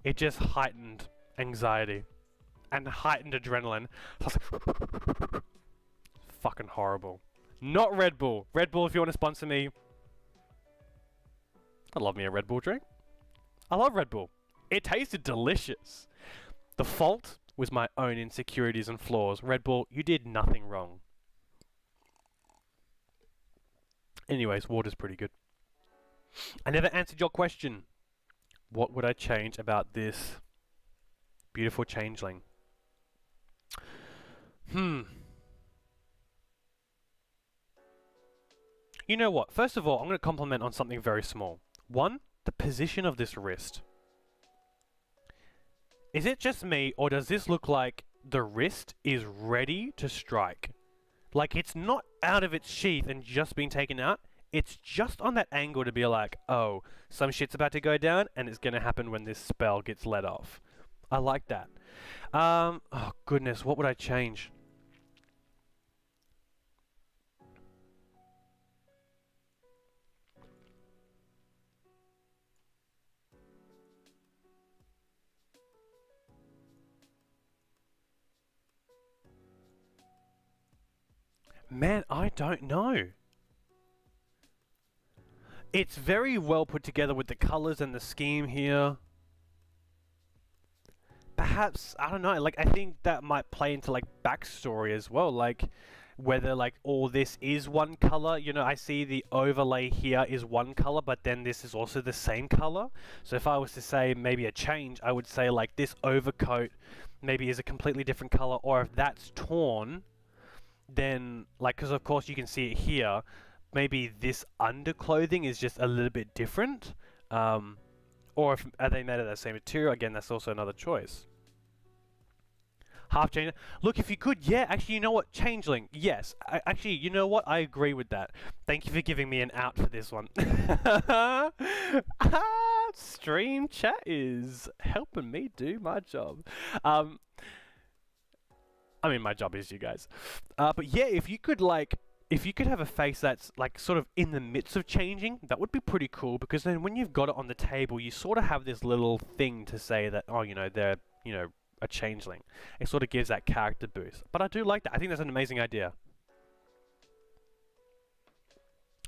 It just heightened anxiety and heightened adrenaline. So I was like, fucking horrible. Not Red Bull. Red Bull, if you want to sponsor me, I love me a Red Bull drink. I love Red Bull. It tasted delicious. The fault was my own insecurities and flaws. Red Bull, you did nothing wrong. Anyways, water's pretty good. I never answered your question. What would I change about this beautiful changeling? You know what? First of all, I'm going to compliment on something very small. One, the position of this wrist. Is it just me, or does this look like the wrist is ready to strike? Like it's not out of its sheath and just being taken out. It's just on that angle to be like, oh, some shit's about to go down, and it's going to happen when this spell gets let off. I like that. Oh goodness, what would I change? Man, I don't know. It's very well put together with the colors and the scheme here. Perhaps, I don't know, like I think that might play into like backstory as well, like whether like all this is one color. You know, I see the overlay here is one color, but then this is also the same color. So if I was to say maybe a change, I would say like this overcoat maybe is a completely different color, or if that's torn, then like, because of course you can see it here, maybe this underclothing is just a little bit different, or if are they made of the same material, again that's also another choice. Half change. Look, if you could, yeah, actually, you know what, changeling, yes, actually, you know what, I agree with that. Thank you for giving me an out for this one. Stream chat is helping me do my job. I mean, my job is you guys. But yeah, if you could, like, if you could have a face that's like sort of in the midst of changing, that would be pretty cool, because then when you've got it on the table, you sort of have this little thing to say that, oh, you know, they're, you know, a changeling. It sort of gives that character boost. But I do like that. I think that's an amazing idea.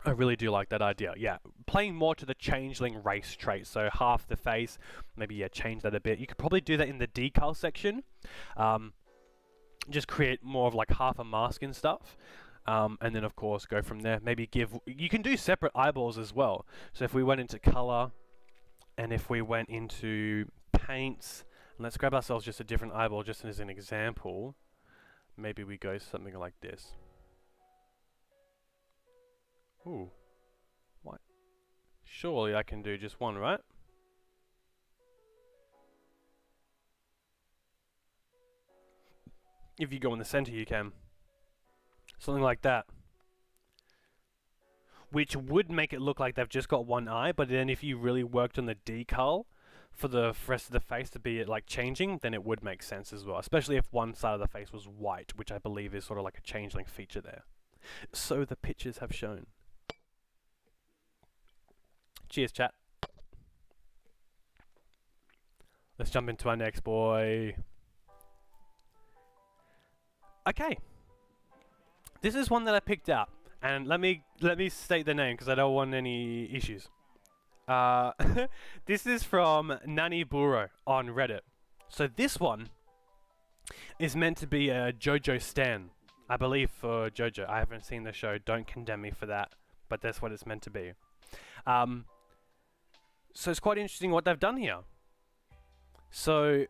I really do like that idea. Yeah, playing more to the changeling race trait. So half the face, maybe, yeah, change that a bit. You could probably do that in the decal section. Just create more of like half a mask and stuff. And then of course go from there. Maybe you can do separate eyeballs as well. So if we went into color, and if we went into paints, and let's grab ourselves just a different eyeball just as an example. Maybe we go something like this. Ooh. What? Surely I can do just one, right? If you go in the center, you can. Something like that. Which would make it look like they've just got one eye, but then if you really worked on the decal for the rest of the face to be like changing, then it would make sense as well. Especially if one side of the face was white, which I believe is sort of like a changeling feature there. So the pictures have shown. Cheers, chat. Let's jump into our next boy. Okay. This is one that I picked out, and let me state the name because I don't want any issues. This is from Nani Buro on Reddit. So this one is meant to be a JoJo stan, I believe, for JoJo. I haven't seen the show, don't condemn me for that, but that's what it's meant to be. So it's quite interesting what they've done here. So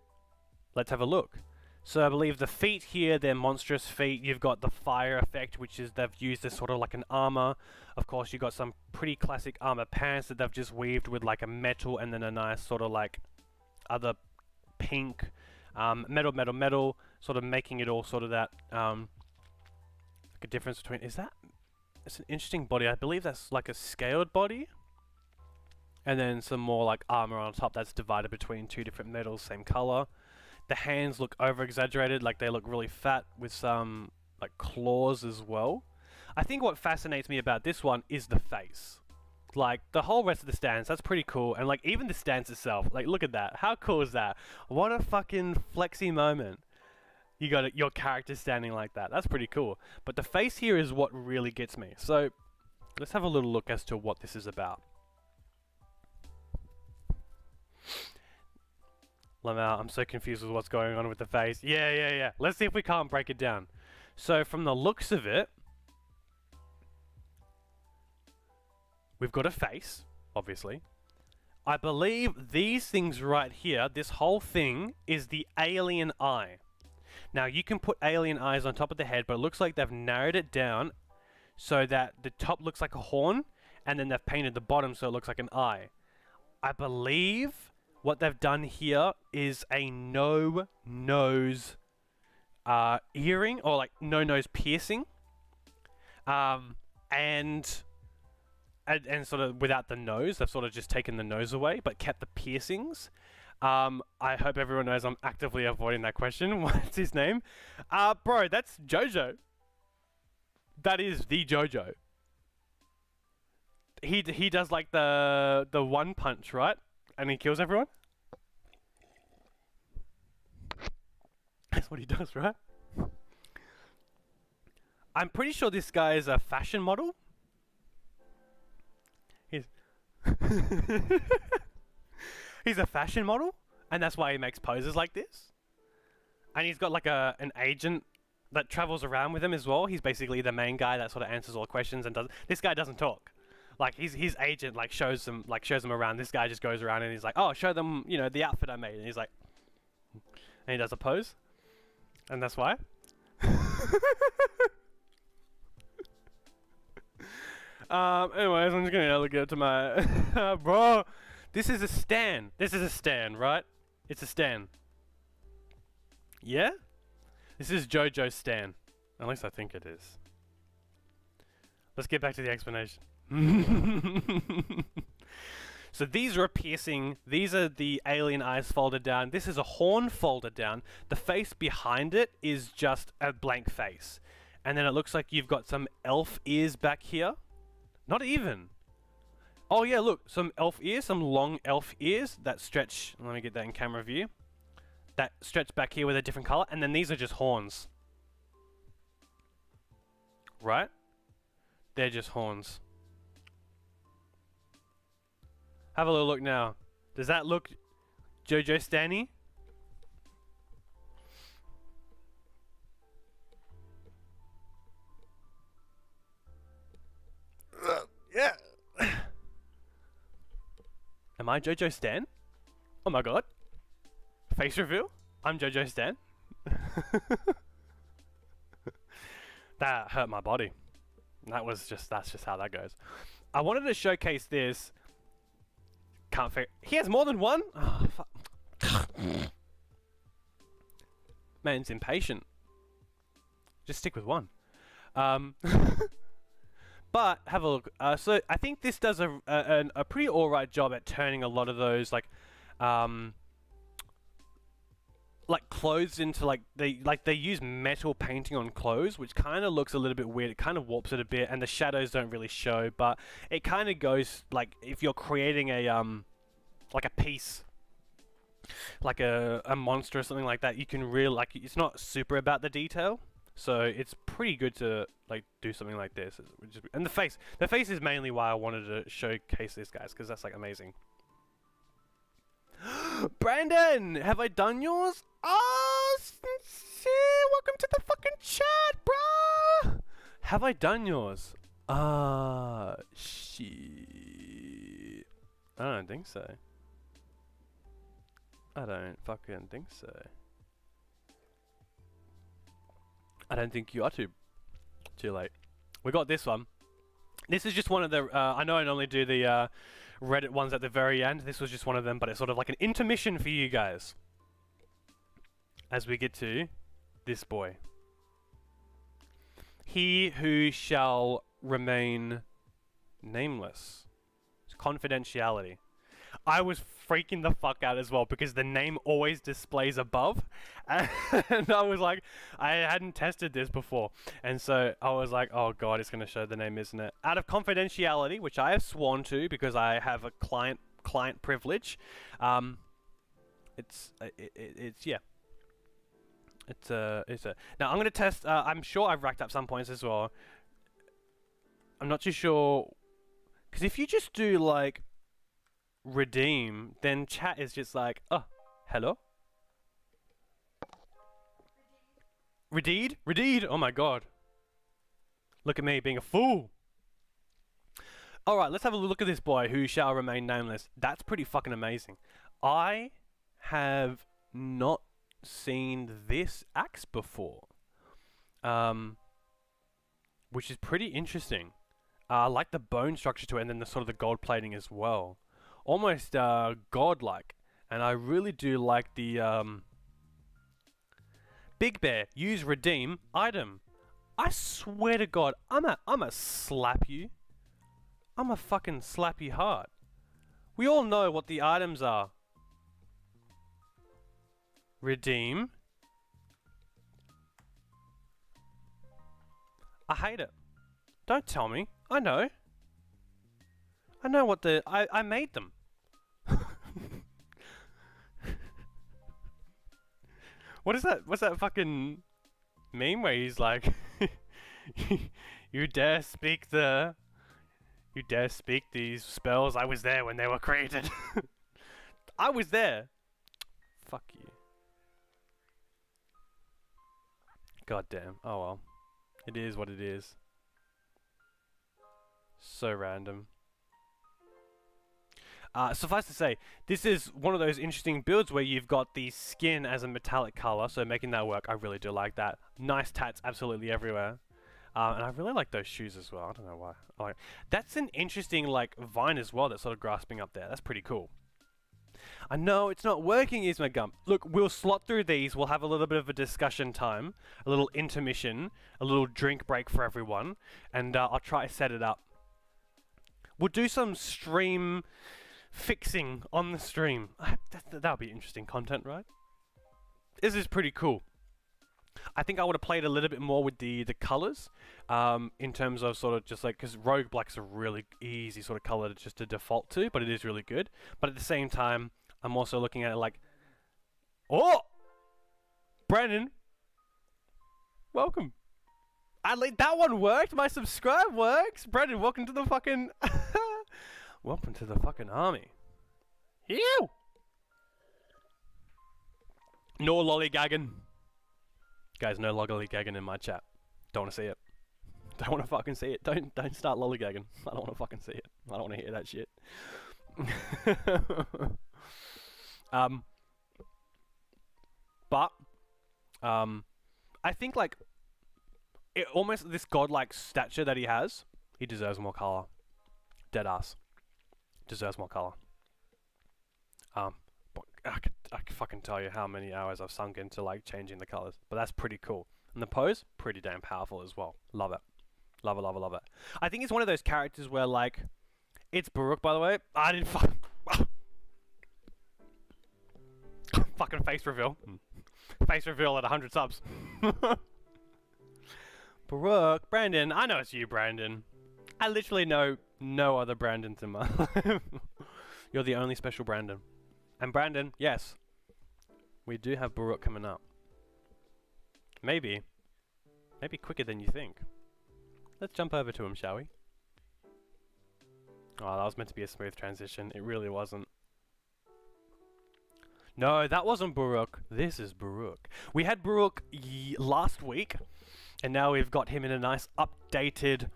let's have a look. So I believe the feet here, they're monstrous feet. You've got the fire effect, which is they've used as sort of like an armor. Of course, you've got some pretty classic armor pants that they've just weaved with like a metal and then a nice sort of like other pink metal, sort of making it all sort of that like a difference between, it's an interesting body. I believe that's like a scaled body. And then some more like armor on top that's divided between two different metals, same color. The hands look over-exaggerated, like they look really fat with some like claws as well. I think what fascinates me about this one is the face. Like the whole rest of the stance, that's pretty cool. And like even the stance itself, like look at that. How cool is that? What a fucking flexy moment. You got your character standing like that. That's pretty cool. But the face here is what really gets me. So let's have a little look as to what this is about. Lamau, I'm so confused with what's going on with the face. Yeah. Let's see if we can't break it down. So from the looks of it, we've got a face, obviously. I believe these things right here, this whole thing, is the alien eye. Now you can put alien eyes on top of the head, but it looks like they've narrowed it down so that the top looks like a horn, and then they've painted the bottom so it looks like an eye. I believe what they've done here is a no-nose earring, or like no-nose piercing, and sort of without the nose. They've sort of just taken the nose away, but kept the piercings. I hope everyone knows I'm actively avoiding that question. What's his name? Bro, that's JoJo. That is the JoJo. He does like the one punch, right? And he kills everyone? That's what he does, right? I'm pretty sure this guy is a fashion model. He's he's a fashion model, and that's why he makes poses like this. And he's got like an agent that travels around with him as well. He's basically the main guy that sort of answers all questions and does. This guy doesn't talk. Like his agent like shows them around. This guy just goes around and he's like, oh, show them, you know, the outfit I made. And he's like, and he does a pose, and that's why. Anyways, I'm just gonna allocate to my bro. This is a stan. This is a stan, right? It's a stan. Yeah? This is JoJo stan. At least I think it is. Let's get back to the explanation. So these are a piercing. These are the alien eyes folded down. This is a horn folded down. The face behind it is just a blank face. And then it looks like you've got some elf ears back here. Not even. Oh yeah, look, some elf ears, some long elf ears that stretch. Let me get that in camera view. That stretch back here with a different color, and then these are just horns. Right? They're just horns. Have a little look now. Does that look JoJo Stanny? Yeah. Am I JoJo Stan? Oh my god. Face reveal? I'm JoJo Stan. That hurt my body. That's just how that goes. I wanted to showcase this. Can't figure. He has more than one? Oh, fuck. Man's impatient. Just stick with one. But have a look. So I think this does a pretty alright job at turning a lot of those like clothes into they use metal painting on clothes, which kind of looks a little bit weird. It kind of warps it a bit, and the shadows don't really show. But it kind of goes like if you're creating a piece, like a monster or something like that. You can really it's not super about the detail. So it's pretty good to like do something like this. And the face is mainly why I wanted to showcase this, guys, because that's like amazing. Brandon, have I done yours? Oh, sincere, welcome to the fucking chat, bruh. Have I done yours? Shit. I don't think so. I don't fucking think so. I don't think you are too late. We got this one. This is just one of the, I know I normally do the Reddit ones at the very end. This was just one of them, but it's sort of like an intermission for you guys. As we get to this boy. He who shall remain nameless. It's confidentiality. I was freaking the fuck out as well because the name always displays above, and I was like, I hadn't tested this before, and so I was like, oh god, it's going to show the name, isn't it? Out of confidentiality, which I have sworn to because I have a client privilege, it's yeah. It's a. Now I'm going to test. I'm sure I've racked up some points as well. I'm not too sure, because if you just do like redeem, then chat is just like, oh, hello? Redeed? Oh my god. Look at me being a fool. Alright, let's have a look at this boy who shall remain nameless. That's pretty fucking amazing. I have not seen this axe before. Which is pretty interesting. I like the bone structure to it, and then the sort of the gold plating as well. Almost godlike, and I really do like the Big Bear. Use redeem item. I swear to God, I'ma slap you. I'ma fucking slap you hard. We all know what the items are. Redeem. I hate it. Don't tell me. I know. I know what I made them. What is that? What's that fucking meme where he's like, you dare speak these spells? I was there when they were created. I was there. Fuck you. God damn. Oh well. It is what it is. So random. Suffice to say, this is one of those interesting builds where you've got the skin as a metallic color, so making that work, I really do like that. Nice tats absolutely everywhere. And I really like those shoes as well, I don't know why. That's an interesting like vine as well that's sort of grasping up there, that's pretty cool. I know it's not working, is my gum. Look, we'll slot through these, we'll have a little bit of a discussion time, a little intermission, a little drink break for everyone, and I'll try to set it up. We'll do some stream fixing on the stream. That'll be interesting content, right? This is pretty cool. I think I would have played a little bit more with the colors, in terms of sort of just like, because rogue black's a really easy sort of color to just to default to, but it is really good. But at the same time, I'm also looking at it like, oh, Brandon, welcome. That one worked. My subscribe works. Brandon, welcome to the fucking, welcome to the fucking army. Ew. No lollygagging. Guys, no lollygagging in my chat. Don't want to see it. Don't want to fucking see it. Don't start lollygagging. I don't want to fucking see it. I don't want to hear that shit. But I think like it almost this godlike stature that he has, he deserves more color. Dead ass. Deserves more color. But I could fucking tell you how many hours I've sunk into like changing the colors, but that's pretty cool. And the pose, pretty damn powerful as well. Love it. Love it, love it, love it. I think it's one of those characters where like, it's Baruch, by the way. I didn't fucking face reveal. Face reveal at 100 subs. Baruch, Brandon, I know it's you, Brandon. I literally know no other Brandons in my life. You're the only special Brandon. And Brandon, yes, we do have Baruch coming up. Maybe quicker than you think. Let's jump over to him, shall we? Oh, that was meant to be a smooth transition. It really wasn't. No, that wasn't Baruch. This is Baruch. We had Baruch last week, and now we've got him in a nice updated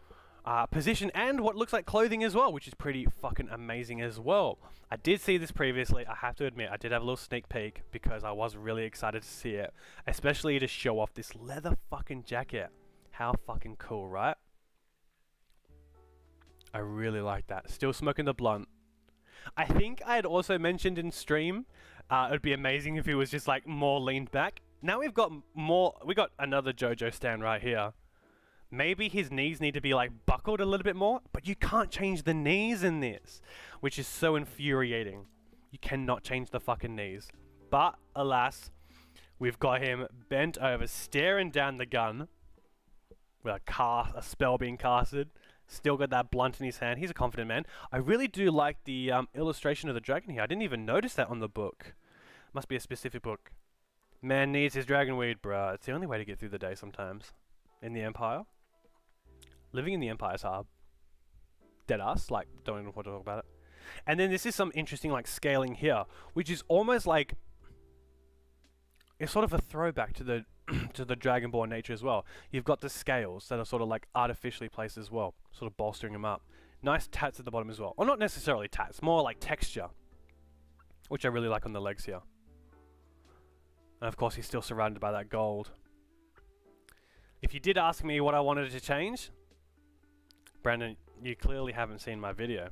position and what looks like clothing as well, which is pretty fucking amazing as well. I did see this previously. I have to admit, I did have a little sneak peek because I was really excited to see it, especially to show off this leather fucking jacket. How fucking cool, right? I really like that. Still smoking the blunt. I think I had also mentioned in stream, it would be amazing if he was just like more leaned back. Now we've got more, we got another JoJo stand right here. Maybe his knees need to be like buckled a little bit more, but you can't change the knees in this, which is so infuriating. You cannot change the fucking knees. But alas, we've got him bent over, staring down the gun with a spell being casted. Still got that blunt in his hand. He's a confident man. I really do like the illustration of the dragon here. I didn't even notice that on the book. Must be a specific book. Man needs his dragon weed, bruh. It's the only way to get through the day sometimes. In the Empire. Living in the Empire's hard. Dead ass. Like, don't even want to talk about it. And then this is some interesting like scaling here, which is almost like, it's sort of a throwback to the to the Dragonborn nature as well. You've got the scales that are sort of like artificially placed as well, sort of bolstering them up. Nice tats at the bottom as well. Or not necessarily tats, more like texture, which I really like on the legs here. And of course he's still surrounded by that gold. If you did ask me what I wanted to change, Brandon, you clearly haven't seen my video.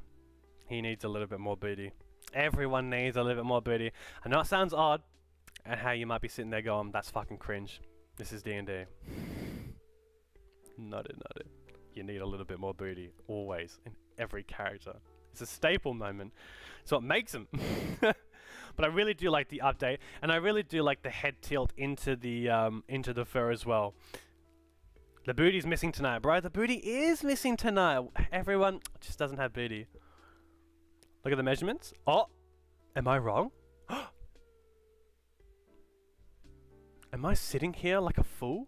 He needs a little bit more booty. Everyone needs a little bit more booty. I know it sounds odd, and how you might be sitting there going, that's fucking cringe. This is D&D. Not it. You need a little bit more booty, always, in every character. It's a staple moment. It's what makes them. But I really do like the update, and I really do like the head tilt into the fur as well. The booty's missing tonight, bro. The booty is missing tonight. Everyone just doesn't have booty. Look at the measurements. Oh, am I wrong? Am I sitting here like a fool?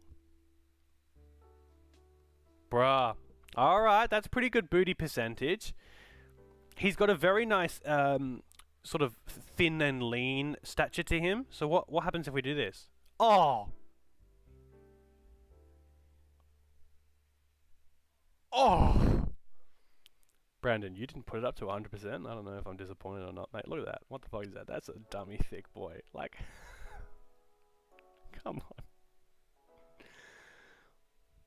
Bruh. Alright, that's pretty good booty percentage. He's got a very nice sort of thin and lean stature to him. So what happens if we do this? Oh! Oh! Brandon, you didn't put it up to 100%. I don't know if I'm disappointed or not, mate. Look at that. What the fuck is that? That's a dummy thick boy. Like... Come on.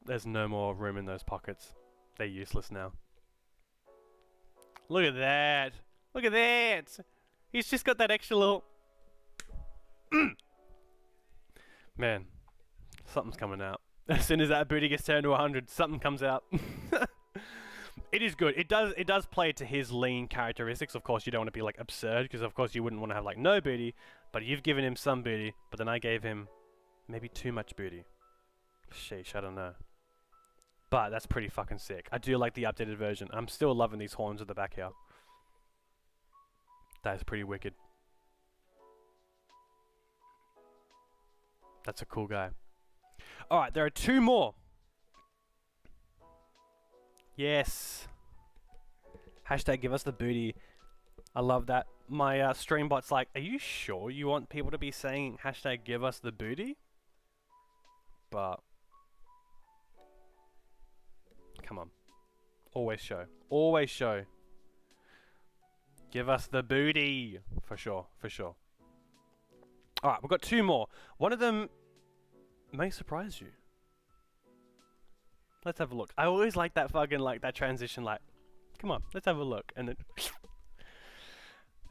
There's no more room in those pockets. They're useless now. Look at that. Look at that. He's just got that extra little... Man, something's coming out. As soon as that booty gets turned to 100, something comes out. It is good. It does play to his lean characteristics. Of course, you don't want to be like absurd, because of course you wouldn't want to have like no booty, but you've given him some booty, but then I gave him maybe too much booty. Sheesh, I don't know. But that's pretty fucking sick. I do like the updated version. I'm still loving these horns at the back here. That is pretty wicked. That's a cool guy. Alright, there are 2 more. Yes. Hashtag give us the booty. I love that. My streambot's like, are you sure you want people to be saying hashtag give us the booty? But come on. Always show. Always show. Give us the booty. For sure. For sure. Alright, we've got 2 more. One of them may surprise you. Let's have a look. I always like that fucking, like, that transition, like, come on, let's have a look. And then...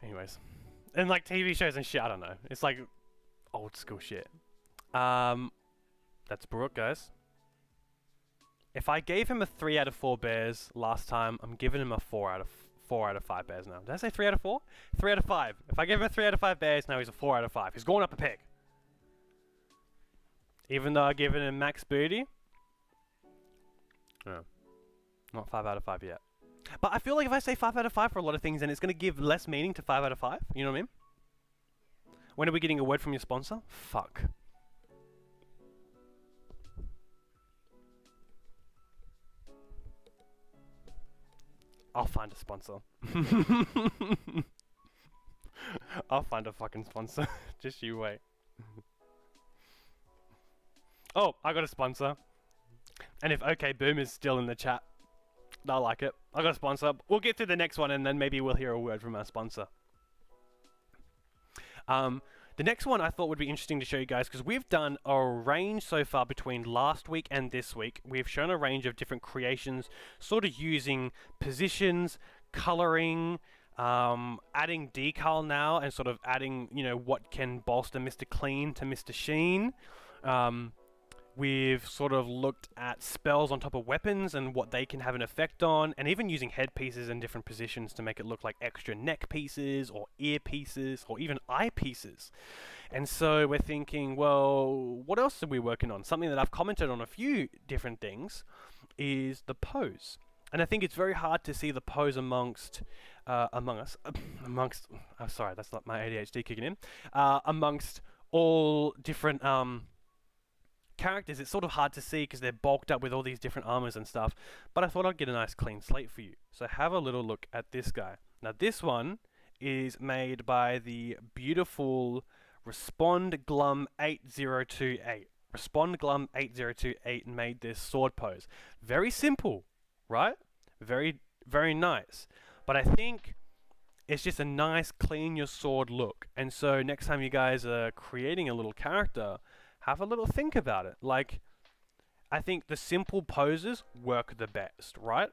Anyways. And, like, TV shows and shit, I don't know. It's, like, old school shit. That's Brooke, guys. If I gave him a 3 out of 4 bears last time, I'm giving him a 4 out of 5 bears now. Did I say 3 out of 4? 3 out of 5. If I gave him a 3 out of 5 bears, now he's a 4 out of 5. He's going up a peg. Even though I've given him max booty. No. Not 5 out of 5 yet. But I feel like if I say 5 out of 5 for a lot of things, then it's going to give less meaning to 5 out of 5. You know what I mean? When are we getting a word from your sponsor? Fuck. I'll find a sponsor. I'll find a fucking sponsor. Just you wait. Oh, I got a sponsor. And if OK Boom is still in the chat, they'll like it. I got a sponsor. We'll get to the next one and then maybe we'll hear a word from our sponsor. The next one I thought would be interesting to show you guys because we've done a range so far between last week and this week. We've shown a range of different creations, sort of using positions, coloring, adding decal now and sort of adding, you know, what can bolster Mr. Clean to Mr. Sheen. We've sort of looked at spells on top of weapons and what they can have an effect on, and even using headpieces in different positions to make it look like extra neck pieces or ear pieces or even eye pieces. And so we're thinking, well, what else are we working on? Something that I've commented on a few different things is the pose. And I think it's very hard to see the pose amongst sorry, that's not my ADHD kicking in. Amongst all different characters. It's sort of hard to see because they're bulked up with all these different armors and stuff, but I thought I'd get a nice clean slate for you. So have a little look at this guy. Now this one is made by the beautiful Respond Glum 8028. Respond Glum 8028 made this sword pose. Very simple, right? Very, very nice. But I think it's just a nice clean your sword look. And so next time you guys are creating a little character, have a little think about it. Like, I think the simple poses work the best, right?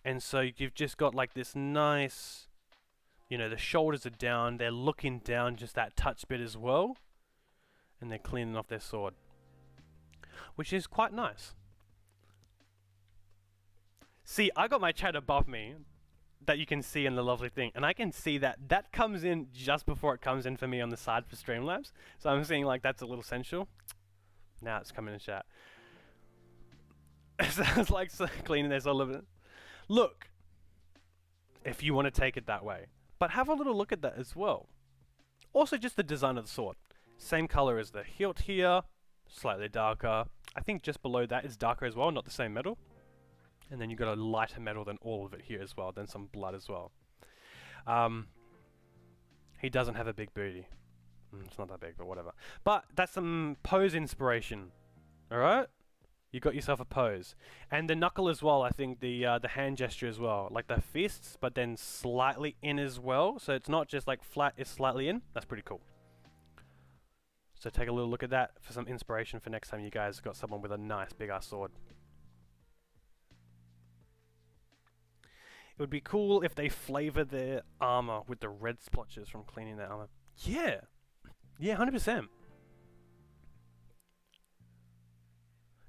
And so you've just got like this nice, you know, the shoulders are down, they're looking down just that touch bit as well. And they're cleaning off their sword, which is quite nice. See, I got my chat above me that you can see in the lovely thing, and I can see that that comes in just before it comes in for me on the side for Streamlabs. So I'm seeing like that's a little sensual. Now it's coming in chat. Sounds like cleaning this all of it. Look, if you want to take it that way, but have a little look at that as well. Also, just the design of the sword. Same color as the hilt here, slightly darker. I think just below that is darker as well, not the same metal. And then you've got a lighter metal than all of it here as well, then some blood as well. He doesn't have a big booty. It's not that big, but whatever. But that's some pose inspiration, alright? You got yourself a pose. And the knuckle as well, I think the hand gesture as well. Like the fists, but then slightly in as well. So it's not just like flat, it's slightly in. That's pretty cool. So take a little look at that for some inspiration for next time you guys got someone with a nice big ass sword. It would be cool if they flavor their armor with the red splotches from cleaning their armor. Yeah. Yeah, 100%.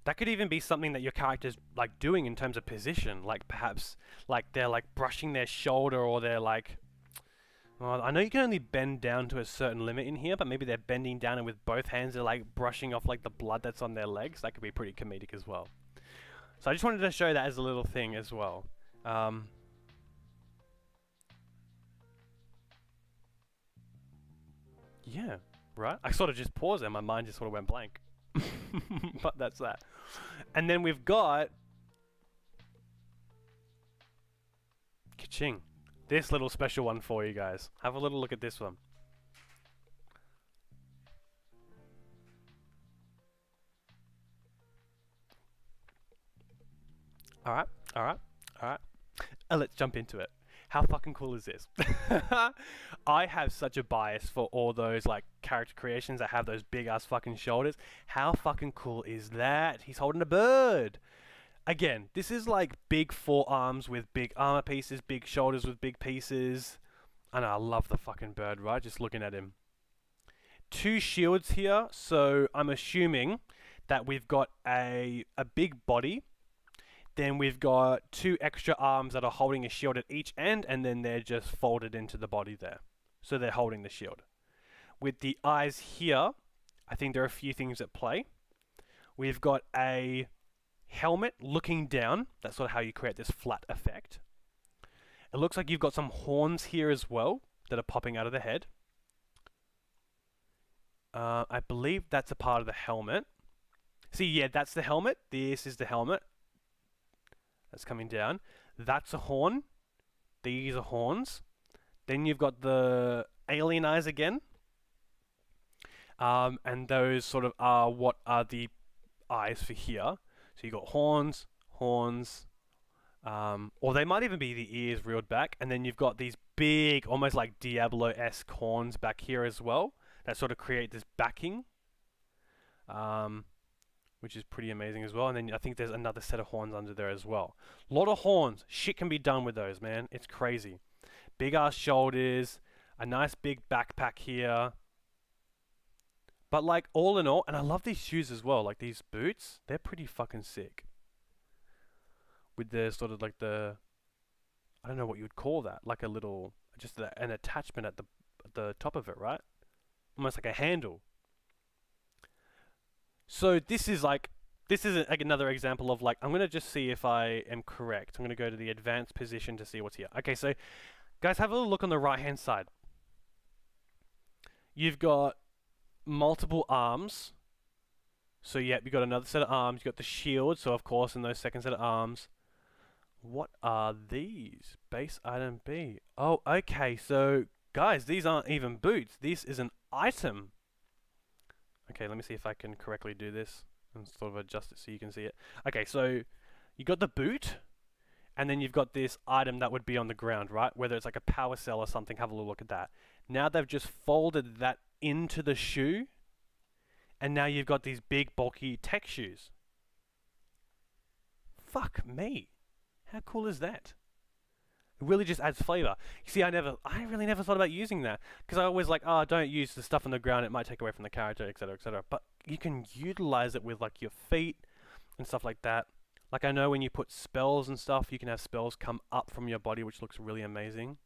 That could even be something that your character's like doing in terms of position. Like perhaps like they're like brushing their shoulder or they're like Well, I know you can only bend down to a certain limit in here, but maybe they're bending down and with both hands they're like brushing off like the blood that's on their legs. That could be pretty comedic as well. So I just wanted to show that as a little thing as well. Yeah, right? I sort of just paused and my mind just sort of went blank. But that's that. And then we've got... Ka-ching. This little special one for you guys. Have a little look at this one. Alright, alright, alright. Let's jump into it. How fucking cool is this? I have such a bias for all those like character creations that have those big ass fucking shoulders. How fucking cool is that? He's holding a bird. Again, this is like big forearms with big armor pieces, big shoulders with big pieces. I know, I love the fucking bird, right? Just looking at him. 2 shields here, so I'm assuming that we've got a big body. Then we've got 2 extra arms that are holding a shield at each end, and then they're just folded into the body there. So they're holding the shield. With the eyes here, I think there are a few things at play. We've got a helmet looking down. That's sort of how you create this flat effect. It looks like you've got some horns here as well that are popping out of the head. I believe that's a part of the helmet. See, yeah, that's the helmet. This is the helmet. That's coming down. That's a horn. These are horns. Then you've got the alien eyes again. And those sort of are what are the eyes for here. So you've got horns, horns, or they might even be the ears reeled back. And then you've got these big, almost like Diablo-esque horns back here as well. That sort of create this backing. Which is pretty amazing as well. And then I think there's another set of horns under there as well. A lot of horns. Shit can be done with those, man. It's crazy. Big ass shoulders. A nice big backpack here. But like all in all, and I love these shoes as well. Like these boots. They're pretty fucking sick. With the sort of like the... I don't know what you would call that. Like a little... Just an attachment at the top of it, right? Almost like a handle. So this is like another example of like, I'm going to just see if I am correct. I'm going to go to the advanced position to see what's here. Okay, so guys, have a look on the right hand side. You've got multiple arms. So yeah, you've got another set of arms. You've got the shield, so of course in those second set of arms. What are these? Base item B. Oh, okay, so guys, these aren't even boots. This is an item. Okay, let me see if I can correctly do this and sort of adjust it so you can see it. Okay, so you got the boot, and then you've got this item that would be on the ground, right? Whether it's like a power cell or something, have a little look at that. Now they've just folded that into the shoe, and now you've got these big, bulky tech shoes. Fuck me. How cool is that? It really just adds flavor. You see, I really never thought about using that. Because I always like, oh, don't use the stuff on the ground. It might take away from the character, etc., etc. But you can utilize it with like your feet and stuff like that. Like I know when you put spells and stuff, you can have spells come up from your body, which looks really amazing.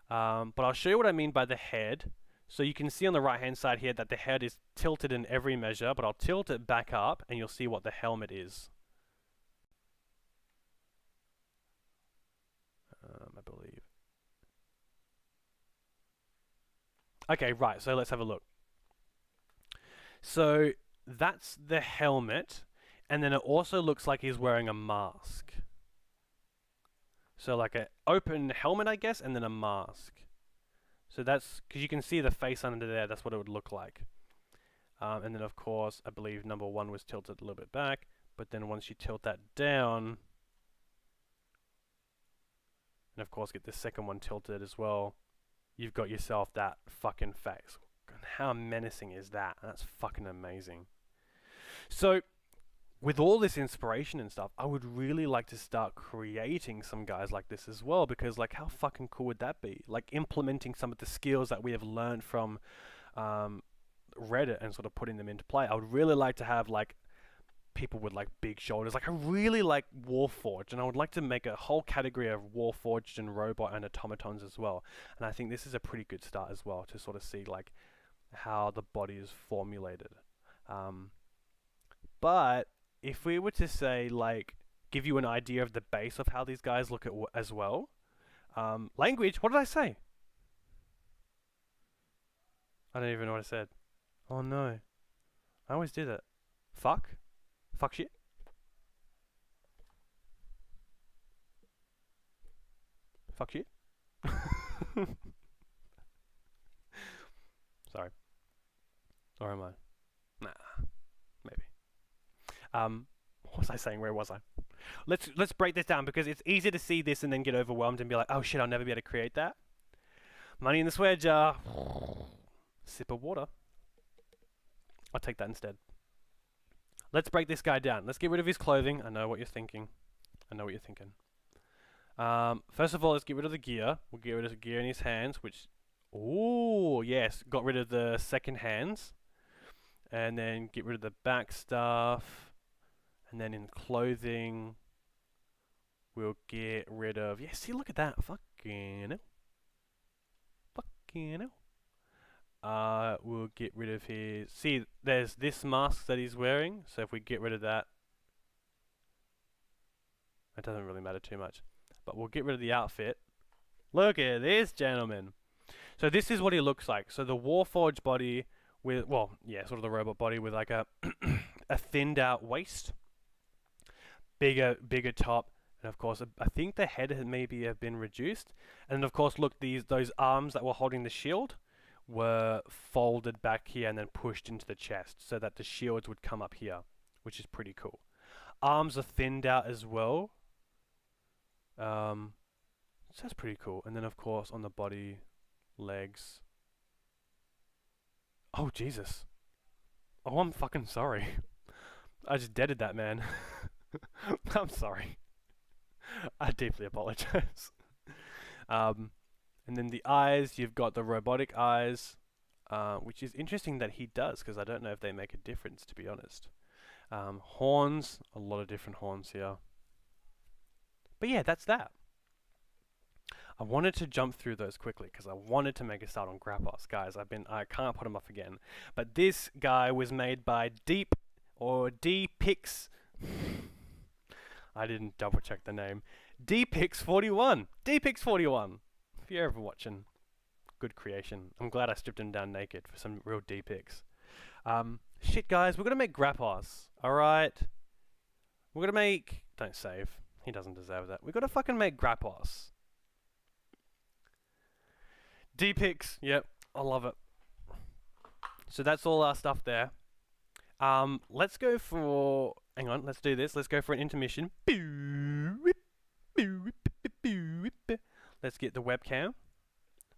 But I'll show you what I mean by the head. So you can see on the right-hand side here that the head is tilted in every measure, but I'll tilt it back up and you'll see what the helmet is. I believe. Okay, right, so let's have a look. So that's the helmet, and then it also looks like he's wearing a mask. So like an open helmet, I guess, and then a mask. So that's, because you can see the face under there, that's what it would look like. And then of course, I believe number 1 was tilted a little bit back, but then once you tilt that down, and of course get the second one tilted as well, you've got yourself that fucking face. And how menacing is that? That's fucking amazing. So with all this inspiration and stuff, I would really like to start creating some guys like this as well, because like how fucking cool would that be? Like implementing some of the skills that we have learned from Reddit and sort of putting them into play. I would really like to have like people with like big shoulders. Like I really like Warforged, and I would like to make a whole category of Warforged and robot and automatons as well. And I think this is a pretty good start as well to sort of see like how the body is formulated. But if we were to say like give you an idea of the base of how these guys look at as well, language. What did I say? I don't even know what I said. Oh no, I always did it. Fuck shit. Fuck shit. Sorry. Or am I? Nah, maybe. What was I saying? Where was I? Let's break this down because it's easy to see this and then get overwhelmed and be like, oh shit, I'll never be able to create that. Money in the swear jar. Sip of water. I'll take that instead. Let's break this guy down. Let's get rid of his clothing. I know what you're thinking. First of all, let's get rid of the gear. We'll get rid of the gear in his hands, which... Ooh, yes. Got rid of the second hands. And then get rid of the back stuff. And then in clothing, we'll get rid of... Yeah, see, look at that. Fucking hell. We'll get rid of his... See, there's this mask that he's wearing. So if we get rid of that, it doesn't really matter too much. But we'll get rid of the outfit. Look at this, gentlemen. So this is what he looks like. So the Warforged body with... Well, yeah, sort of the robot body with like a a thinned out waist. Bigger top. And of course, I think the head had maybe have been reduced. And of course, look, those arms that were holding the shield were folded back here and then pushed into the chest so that the shields would come up here, which is pretty cool. Arms are thinned out as well. So that's pretty cool. And then of course on the body, legs. Oh Jesus. Oh, I'm fucking sorry. I just deaded that man. I'm sorry. I deeply apologize. And then the eyes, you've got the robotic eyes, which is interesting that he does, because I don't know if they make a difference, to be honest. Horns, a lot of different horns here. But yeah, that's that. I wanted to jump through those quickly, because I wanted to make a start on Grappos. Guys, I can't put him off again. But this guy was made by D-Pix. I didn't double check the name. D-Pix41. D-Pix41. If you're ever watching, good creation. I'm glad I stripped him down naked for some real D-Pix. Shit, guys, we're going to make Grappos. Alright? We're going to make... Don't save. He doesn't deserve that. We've got to fucking make Grappos. D-Pix. Yep. I love it. So that's all our stuff there. Let's go for... Hang on, let's do this. Let's go for an intermission. Let's get the webcam.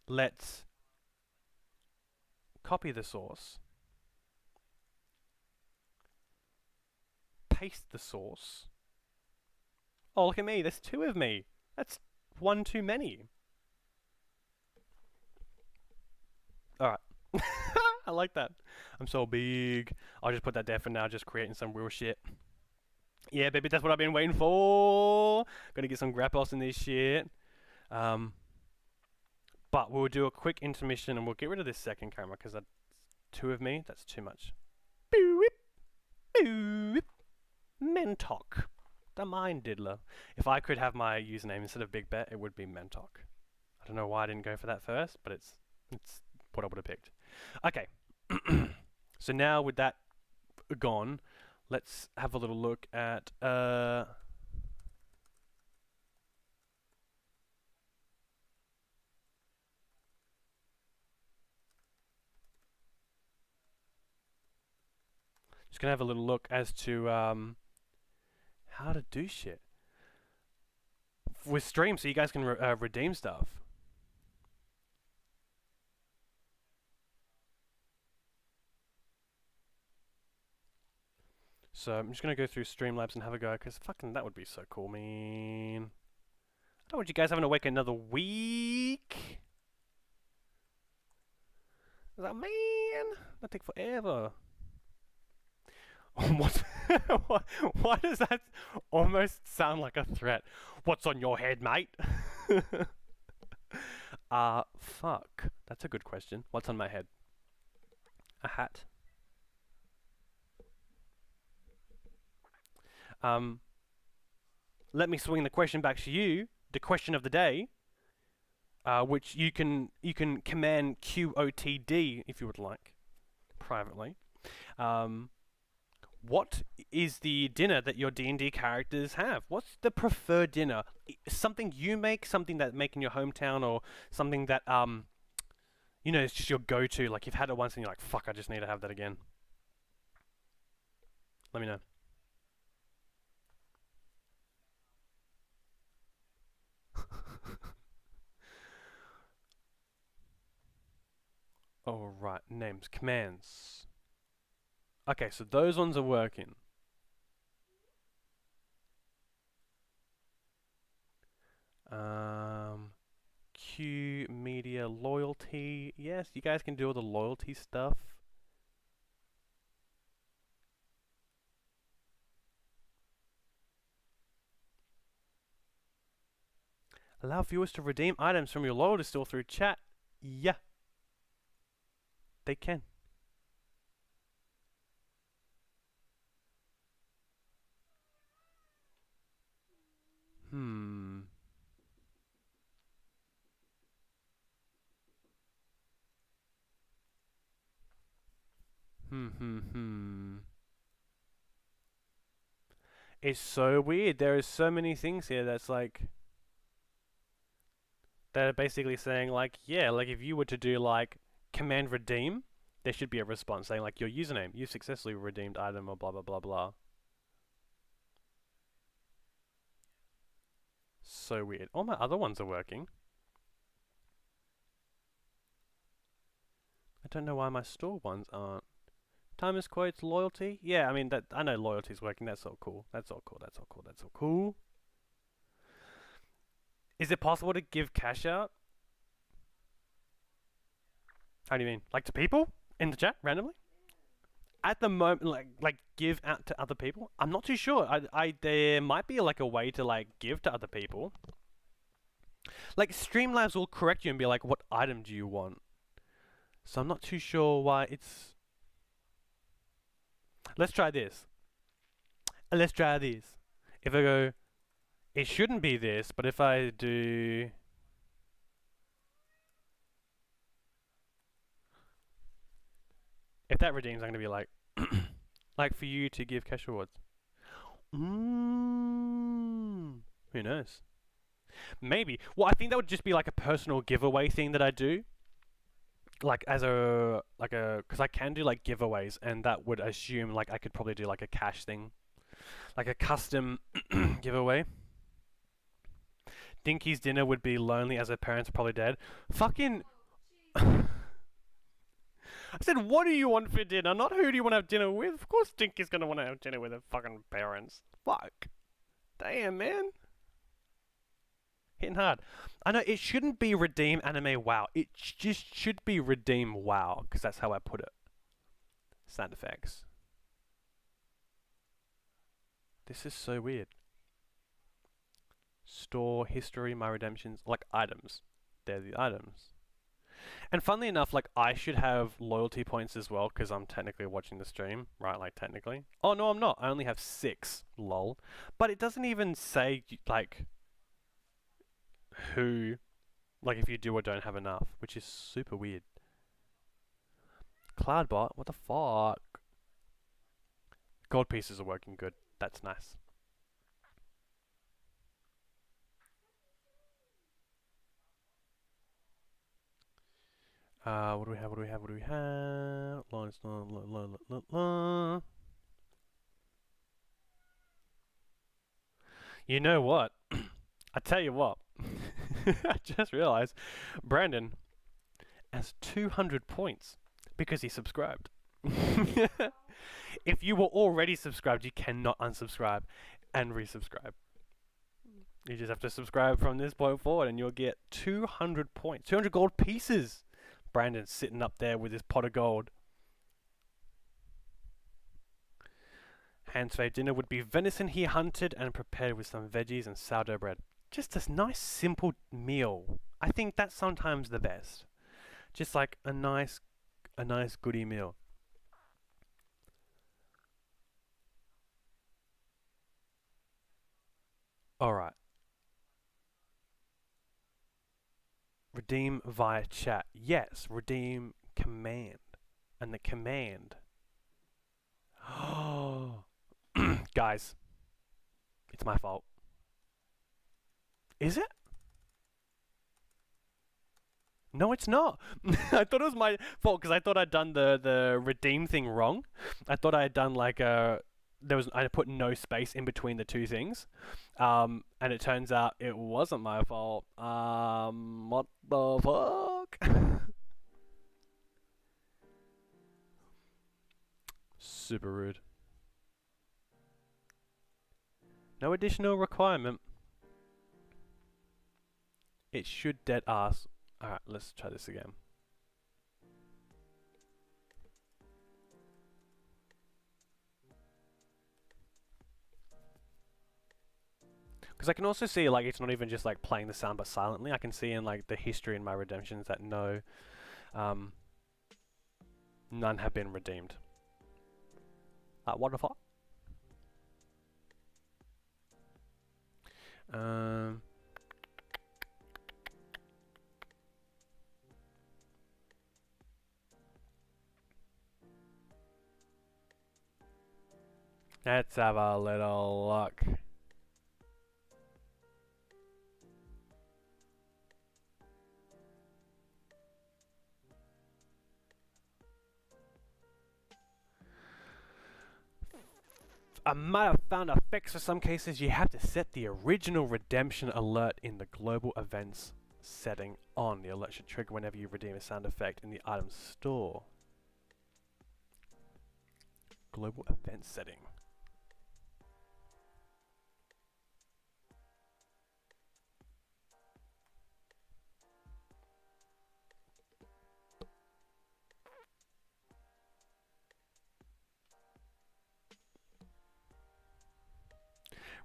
Let's copy the source. Paste the source. Oh, look at me. There's two of me. That's one too many. Alright. I like that. I'm so big. I'll just put that there for now, just creating some real shit. Yeah, baby, that's what I've been waiting for. Gonna get some Grappos in this shit. But we'll do a quick intermission and we'll get rid of this second camera because that's two of me. That's too much. Mentok. The Mind Diddler. If I could have my username instead of Big Bet, it would be Mentok. I don't know why I didn't go for that first, but it's what I would have picked. Okay. So now with that gone, let's have a little look at just gonna have a little look as to how to do shit with stream, so you guys can redeem stuff. So I'm just gonna go through Streamlabs and have a go, because fucking that would be so cool, man. I don't want you guys having to wait another week. I was like, man, that'd take forever. What? Why does that almost sound like a threat? What's on your head, mate? Fuck. That's a good question. What's on my head? A hat. Let me swing the question back to you. The question of the day, which you can command QOTD if you would like, privately. What is the dinner that your D&D characters have? What's the preferred dinner? Something you make, something that make in your hometown, or something that it's just your go-to. Like you've had it once and you're like, fuck, I just need to have that again. Let me know. Alright, names, commands. Okay, so those ones are working. Q, media, loyalty. Yes, you guys can do all the loyalty stuff. Allow viewers to redeem items from your loyalty store through chat. Yeah. They can. Hmm. It's so weird. There is so many things here that's like... They're basically saying like, yeah, like if you were to do like command redeem, there should be a response saying like your username, you successfully redeemed item or blah blah blah blah. So weird. All my other ones are working. I don't know why my store ones aren't. Timers quotes, loyalty. Yeah, I mean that I know loyalty's working. That's all cool. That's all cool. That's all cool. That's all cool. Is it possible to give cash out? How do you mean? Like to people in the chat randomly? At the moment, like give out to other people. I'm not too sure. I there might be like a way to like give to other people. Like Streamlabs will correct you and be like, "What item do you want?" So I'm not too sure why it's. Let's try this. Let's try this. If I go, it shouldn't be this, but if I do. If that redeems, I'm going to be like, like for you to give cash rewards. Who knows? Maybe. Well, I think that would just be like a personal giveaway thing that I do. Like as a, because I can do like giveaways, and that would assume like I could probably do like a cash thing. Like a custom giveaway. Dinky's dinner would be lonely as her parents are probably dead. Fucking... I said, what do you want for dinner? Not who do you want to have dinner with? Of course Dinky's gonna want to have dinner with her fucking parents. Fuck. Damn, man. Hitting hard. I know, it shouldn't be redeem anime wow. It just should be redeem wow, because that's how I put it. Sound effects. This is so weird. Store, history, my redemptions, like items. They're the items. And funnily enough, like I should have loyalty points as well because I'm technically watching the stream, right? Like technically. Oh no, I'm not. I only have 6. Lol. But it doesn't even say like who, like if you do or don't have enough, which is super weird. Cloudbot, what the fuck? Gold pieces are working good. That's nice. What do we have? What do we have? What do we have? You know what? I tell you what. I just realized Brandon has 200 points because he subscribed. If you were already subscribed, you cannot unsubscribe and resubscribe. You just have to subscribe from this point forward and you'll get 200 points. 200 gold pieces. Brandon's sitting up there with his pot of gold. Hans' fave dinner would be venison here hunted and prepared with some veggies and sourdough bread. Just a nice simple meal. I think that's sometimes the best. Just like a nice goodie meal. Alright. Redeem via chat. Yes, redeem command. And the command. Oh, guys, it's my fault. Is it? No, it's not. I thought it was my fault because I thought I'd done the redeem thing wrong. I thought I had done like I put no space in between the two things, and it turns out it wasn't my fault. What the fuck? Super rude. No additional requirement. It should dead ass. Alright, let's try this again. Because I can also see like it's not even just like playing the sound but silently. I can see in like the history in my redemptions that none have been redeemed. What the fuck? Let's have a little look. I might have found a fix for some cases. You have to set the original redemption alert in the global events setting on. The alert should trigger whenever you redeem a sound effect in the item store. Global event setting.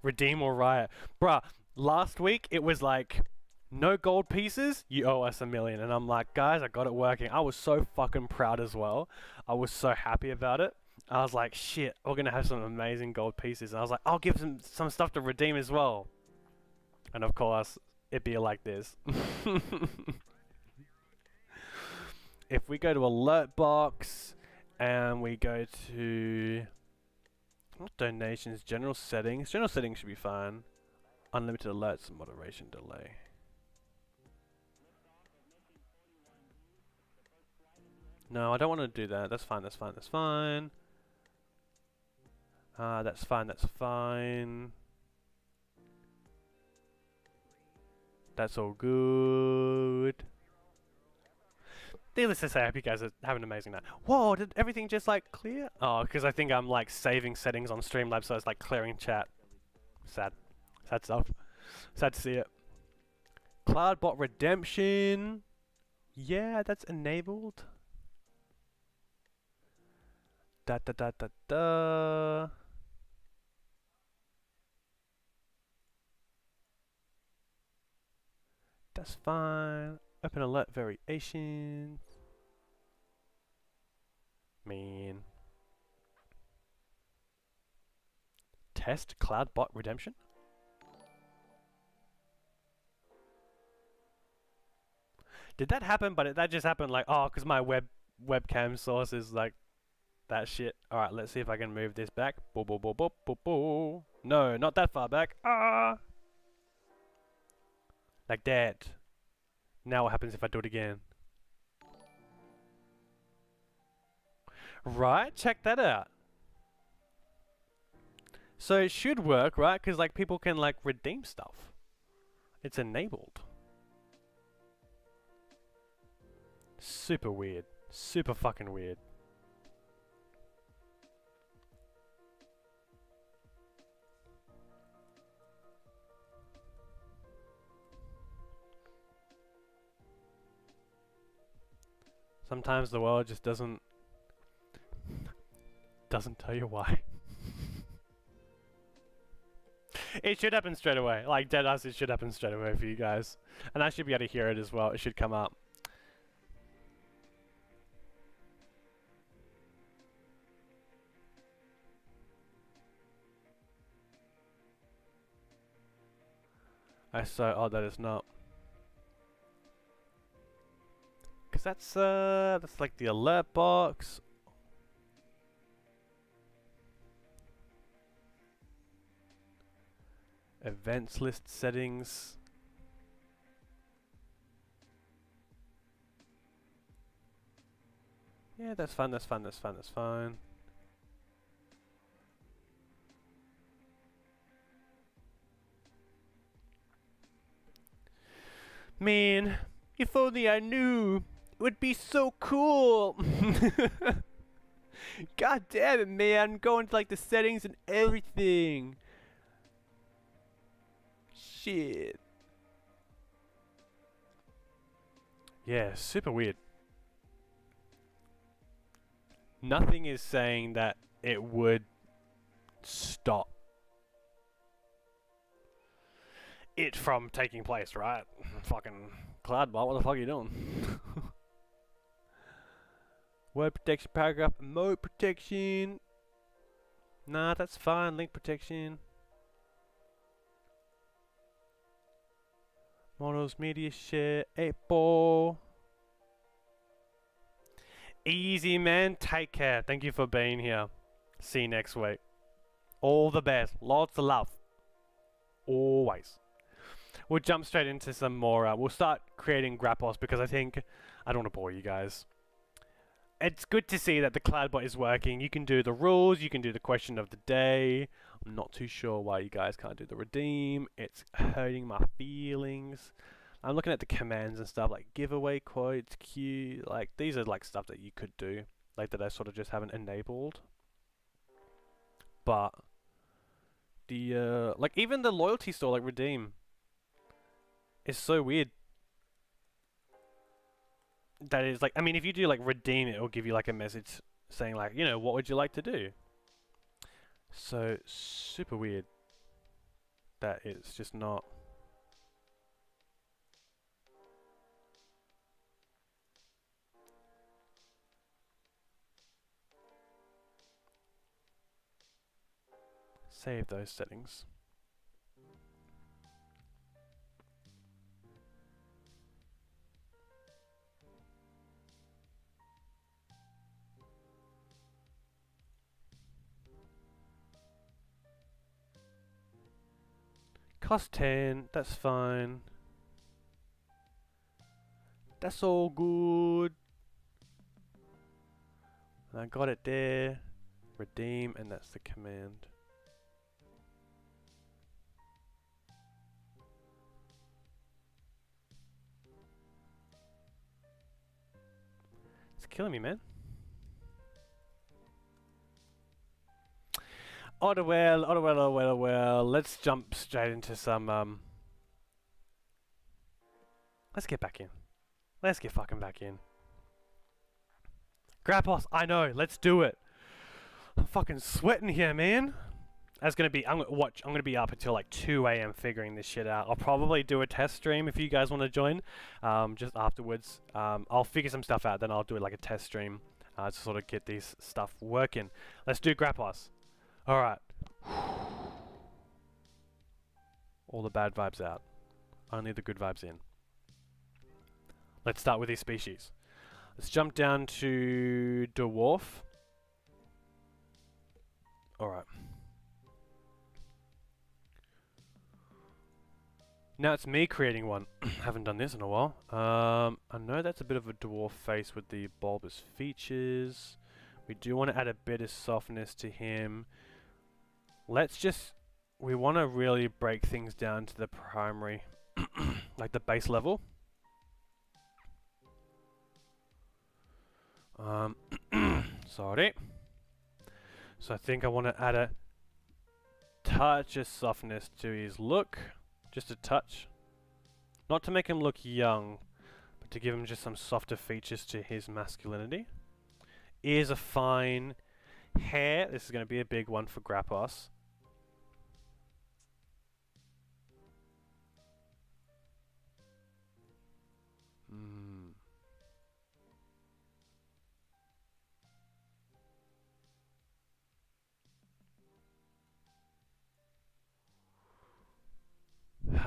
Redeem or riot. Bruh, last week it was like, no gold pieces, you owe us $1 million. And I'm like, guys, I got it working. I was so fucking proud as well. I was so happy about it. I was like, shit, we're gonna have some amazing gold pieces. And I was like, I'll give some stuff to redeem as well. And of course, it'd be like this. If we go to alert box and we go to donations, general settings. General settings should be fine. Unlimited alerts, moderation delay. No, I don't want to do that. That's fine, that's fine, that's fine. That's fine, that's fine. That's all good. Needless to say, I hope you guys are having an amazing night. Whoa, did everything just like clear? Oh, because I think I'm like saving settings on Streamlabs, so it's like clearing chat. Sad. Sad stuff. Sad to see it. Cloudbot redemption. Yeah, that's enabled. Da da da da da. That's fine. Open alert variations. Man. Test Cloudbot redemption? Did that happen? But that just happened like, oh, because my webcam source is like that shit. Alright, let's see if I can move this back. Boo boo boo boo boo boo. No, not that far back. Ah! Like that. Now what happens if I do it again? Right? Check that out. So it should work, right? Because like people can like redeem stuff. It's enabled. Super weird. Super fucking weird. Sometimes the world just doesn't tell you why. It should happen straight away. Like, deadass, it should happen straight away for you guys. And I should be able to hear it as well. It should come up. That's so odd that it's not. Because that's like the alert box. Events list settings. Yeah, that's fine, that's fine, that's fine, that's fine. Man, if only I knew. It would be so cool. God damn it, man. Going to like the settings and everything. Shit. Yeah, super weird. Nothing is saying that it would stop it from taking place, right? Fucking Cloudbot, what the fuck are you doing? Word protection paragraph, mode protection. Nah, that's fine. Link protection. Models, media share, 8-ball. Easy, man. Take care. Thank you for being here. See you next week. All the best. Lots of love. Always. We'll jump straight into some more. We'll start creating Grappos because I think I don't want to bore you guys. It's good to see that the Cloudbot is working. You can do the rules, you can do the question of the day. I'm not too sure why you guys can't do the redeem. It's hurting my feelings. I'm looking at the commands and stuff like giveaway quotes, queue. Like these are like stuff that you could do, like that I sort of just haven't enabled. But the like even the loyalty store, like redeem, is so weird. That is like, I mean, if you do like redeem, it will give you like a message saying like, you know, what would you like to do? So super weird that it's just not. Save those settings. Cost 10, that's fine. That's all good. I got it there. Redeem, and that's the command. It's killing me, man. Well. Let's jump straight into some, let's get back in. Let's get fucking back in. Grappos, I know, let's do it. I'm fucking sweating here, man. That's gonna be, I'm gonna be up until like 2 AM figuring this shit out. I'll probably do a test stream if you guys want to join, just afterwards. I'll figure some stuff out, then I'll do it like a test stream, to sort of get these stuff working. Let's do Grappos. Alright. All the bad vibes out. Only the good vibes in. Let's start with these species. Let's jump down to Dwarf. Alright. Now it's me creating one. Haven't done this in a while. I know that's a bit of a dwarf face with the bulbous features. We do want to add a bit of softness to him. Let's just... We want to really break things down to the primary, like the base level. Sorry. So I think I want to add a touch of softness to his look. Just a touch. Not to make him look young, but to give him just some softer features to his masculinity. Ears are fine. Hair, this is going to be a big one for Grappos.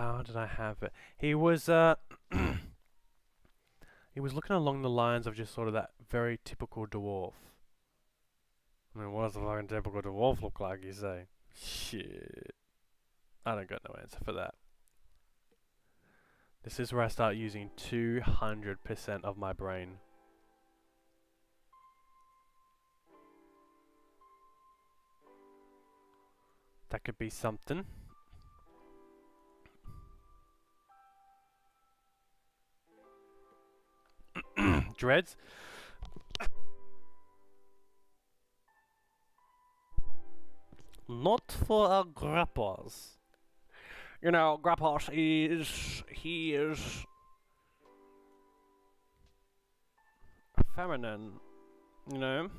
how did I have it? He was he was looking along the lines of just sort of that very typical dwarf. I mean, what does a fucking typical dwarf look like, you say? Shit. I don't got no answer for that. This is where I start using 200% of my brain. That could be something. Dreads? Not for our grappas. You know, grappas he is feminine, you know?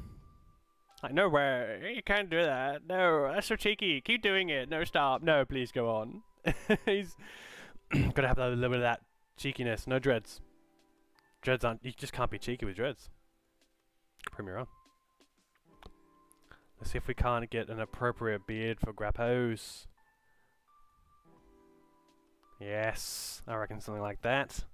Like, no way, you can't do that. No, that's so cheeky. Keep doing it. No, stop. No, please go on. He's gotta have a little bit of that cheekiness. No dreads. Dreads aren't, you just can't be cheeky with dreads. Prove me wrong. Let's see if we can't get an appropriate beard for grappos. Yes, I reckon something like that.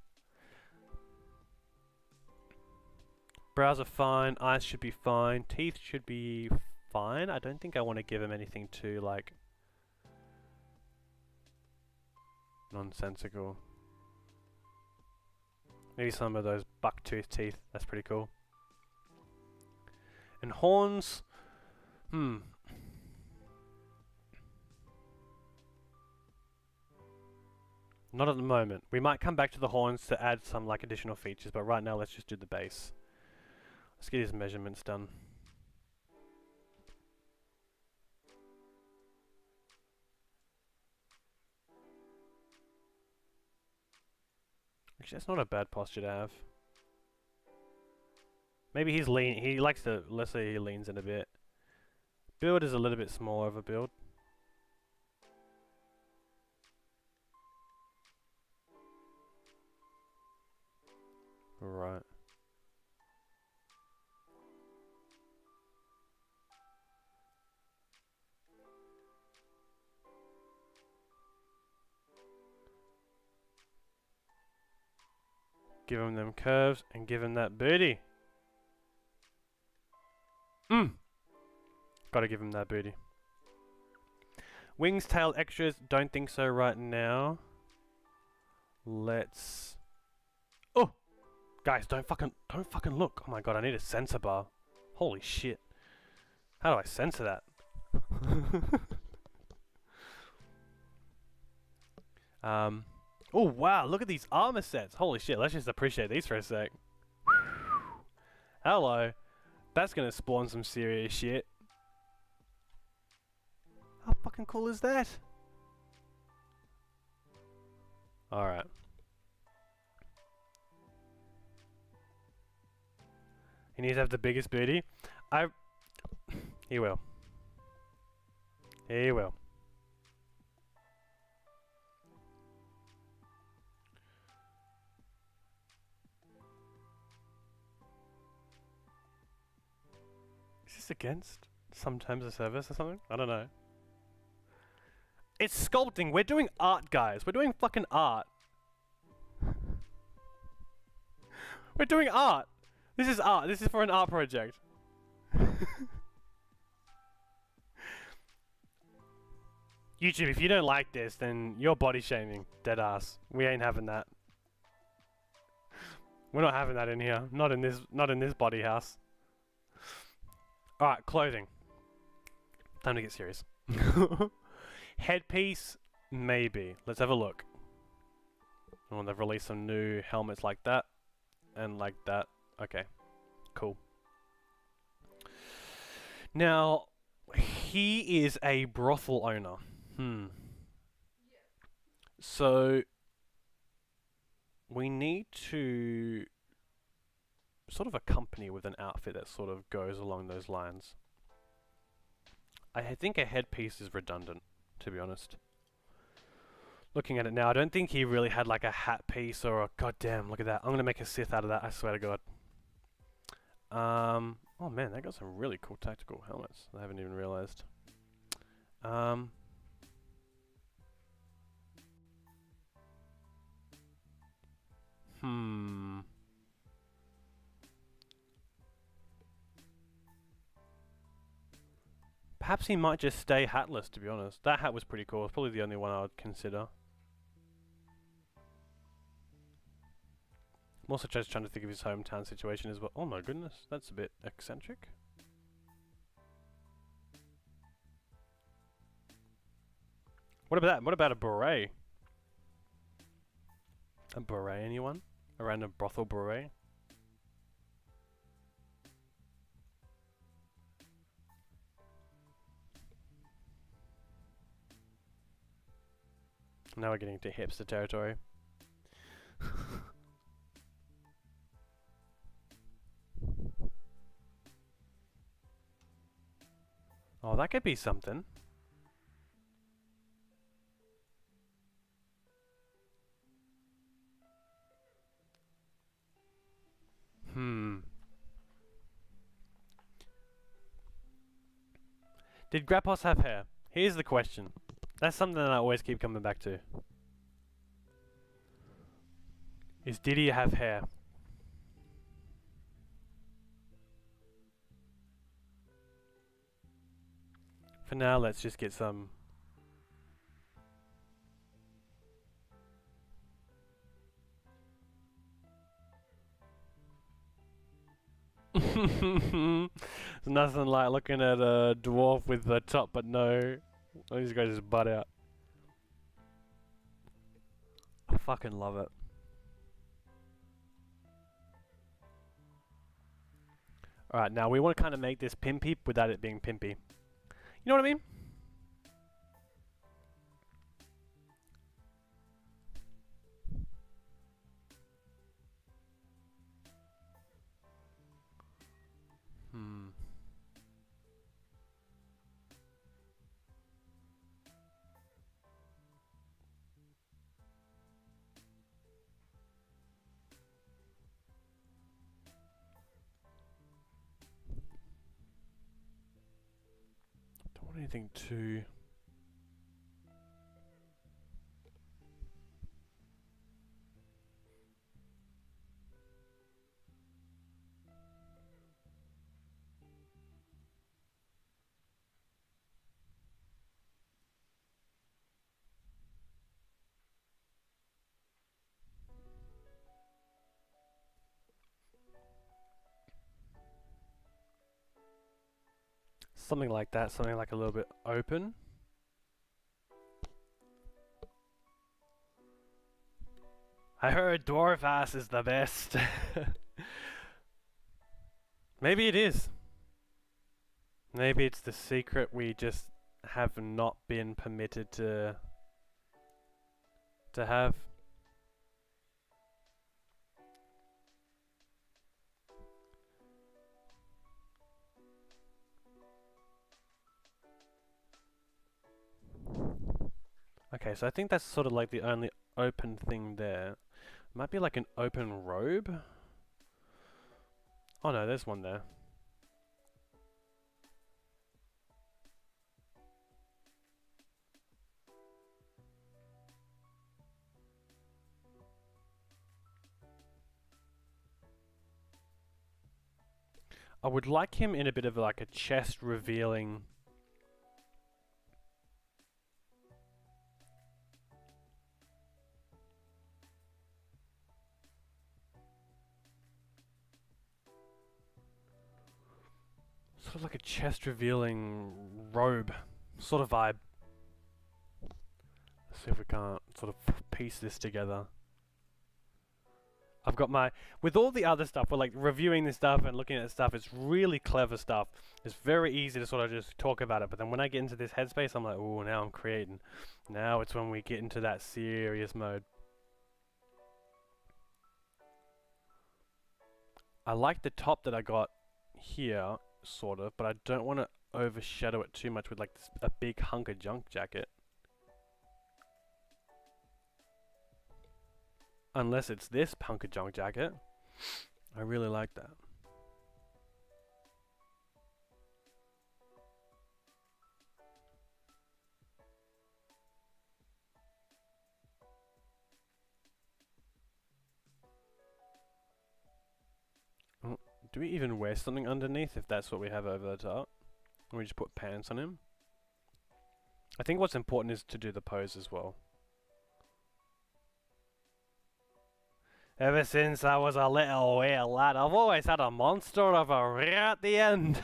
Brows are fine, eyes should be fine, teeth should be fine. I don't think I want to give him anything too, like, nonsensical. Maybe some of those bucktooth teeth, that's pretty cool. And horns, not at the moment. We might come back to the horns to add some, like, additional features, but right now let's just do the base. Let's get his measurements done. Actually, that's not a bad posture to have. Maybe he's lean. He likes to, let's say he leans in a bit. Build is a little bit smaller of a build. Right. Give him them curves and give him that booty. Gotta give him that booty. Wings, tail, extras, don't think so right now. Let's... Oh! Guys, don't fucking look. Oh my god, I need a sensor bar. Holy shit. How do I censor that? Oh wow, look at these armor sets. Holy shit, let's just appreciate these for a sec. Hello. That's gonna spawn some serious shit. How fucking cool is that? Alright. He needs to have the biggest booty. He will. He will. Is this against some terms of service or something? I don't know. It's sculpting. We're doing art, guys. We're doing fucking art. We're doing art. This is art. This is for an art project. YouTube, if you don't like this, then you're body shaming. Dead ass. We ain't having that. We're not having that in here. Not in this body house. Alright, clothing. Time to get serious. Headpiece, maybe. Let's have a look. Oh, they've released some new helmets like that. And like that. Okay. Cool. Now, he is a brothel owner. So, we need to sort of accompany with an outfit that sort of goes along those lines. I think a headpiece is redundant, to be honest. Looking at it now, I don't think he really had like a hat piece or a... Goddamn, look at that. I'm going to make a Sith out of that, I swear to God. Oh man, they got some really cool tactical helmets. I haven't even realized. Perhaps he might just stay hatless, to be honest. That hat was pretty cool. It's probably the only one I would consider. I'm also just trying to think of his hometown situation as well. Oh my goodness, that's a bit eccentric. What about that? What about a beret? A beret, anyone? A random brothel beret? Now we're getting into hipster territory. Oh, that could be something. Did Grappos have hair? Here's the question. That's something that I always keep coming back to. Did he have hair? For now, let's just get some... There's nothing like looking at a dwarf with the top, but no. These guys just butt out. I fucking love it. Alright, now we want to kind of make this pimpy without it being pimpy. You know what I mean? Don't want anything too... Something like that, something like a little bit open. I heard dwarf ass is the best. Maybe it is. Maybe it's the secret we just have not been permitted to have. Okay, so I think that's sort of like the only open thing there. Might be like an open robe? Oh no, there's one there. I would like him in a bit of like a chest revealing... Sort of like a chest revealing robe sort of vibe. Let's see if we can't sort of piece this together. I've got my... With all the other stuff, we're like reviewing this stuff and looking at stuff, it's really clever stuff. It's very easy to sort of just talk about it, but then when I get into this headspace, I'm like, oh, now I'm creating. Now it's when we get into that serious mode. I like the top that I got here, sort of, but I don't want to overshadow it too much with like this, a big hunk of junk jacket. Unless it's this hunk of junk jacket. I really like that. Do we even wear something underneath if that's what we have over the top? We just put pants on him. I think what's important is to do the pose as well. Ever since I was a little wee lad, I've always had a monster of a rear at the end.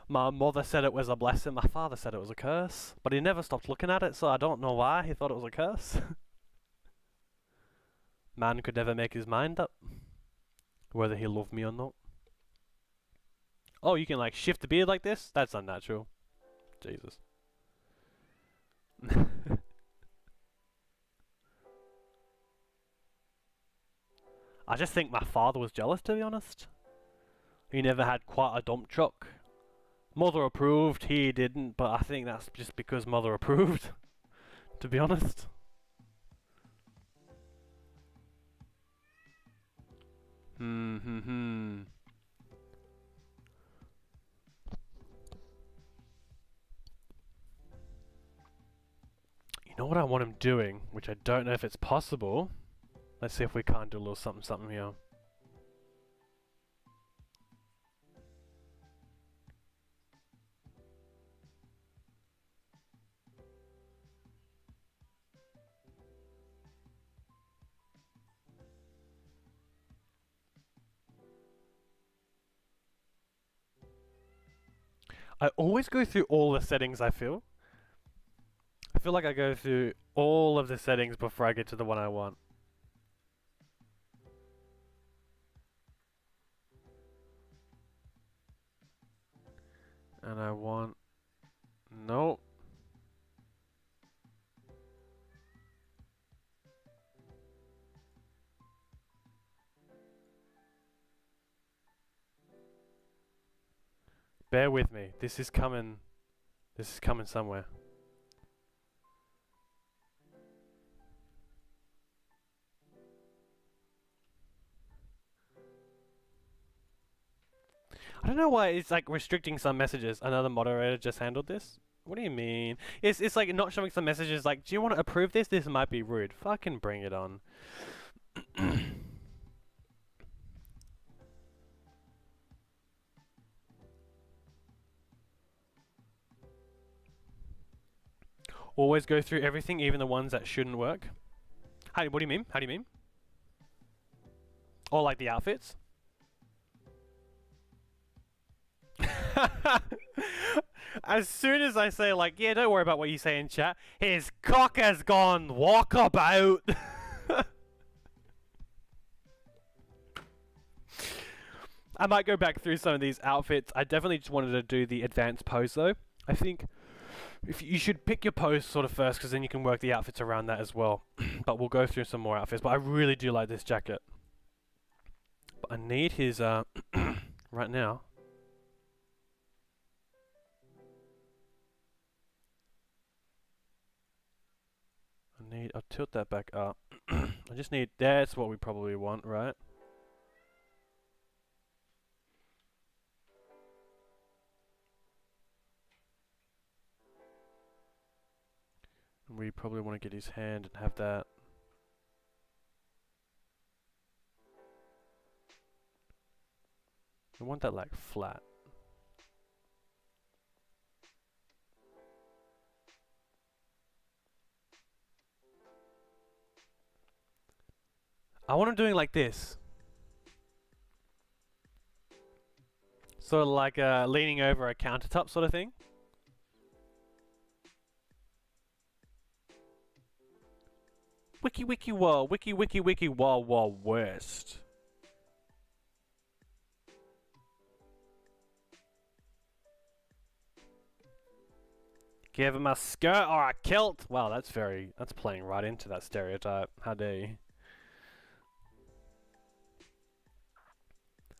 My mother said it was a blessing, my father said it was a curse. But he never stopped looking at it, so I don't know why he thought it was a curse. Man could never make his mind up whether he loved me or not. Oh, you can like shift the beard like this? That's unnatural. Jesus. I just think my father was jealous, to be honest. He never had quite a dump truck. Mother approved, he didn't, but I think that's just because mother approved, to be honest. You know what I want him doing, which I don't know if it's possible. Let's see if we can't do a little something something here. I always go through all the settings, I feel. I feel like I go through all of the settings before I get to the one I want. And I want... Nope. Bear with me. This is coming somewhere. I don't know why it's like restricting some messages. Another moderator just handled this. What do you mean? It's like not showing some messages like, do you want to approve this? This might be rude. Fucking bring it on. Always go through everything, even the ones that shouldn't work. How, what do you mean? How do you mean? Or like the outfits? As soon as I say like, yeah, don't worry about what you say in chat, his cock has gone walkabout. I might go back through some of these outfits. I definitely just wanted to do the advanced pose though. I think if you should pick your pose sort of first, because then you can work the outfits around that as well. But we'll go through some more outfits. But I really do like this jacket. But I need his right now. I'll tilt that back up. I just need, that's what we probably want, right? And we probably want to get his hand and have that. I want that like flat. I want him doing like this. Sort of like leaning over a countertop sort of thing. Wiki wiki whoa, wiki wiki wiki whoa whoa west. Give him a skirt or a kilt. Wow, that's playing right into that stereotype. How dare you?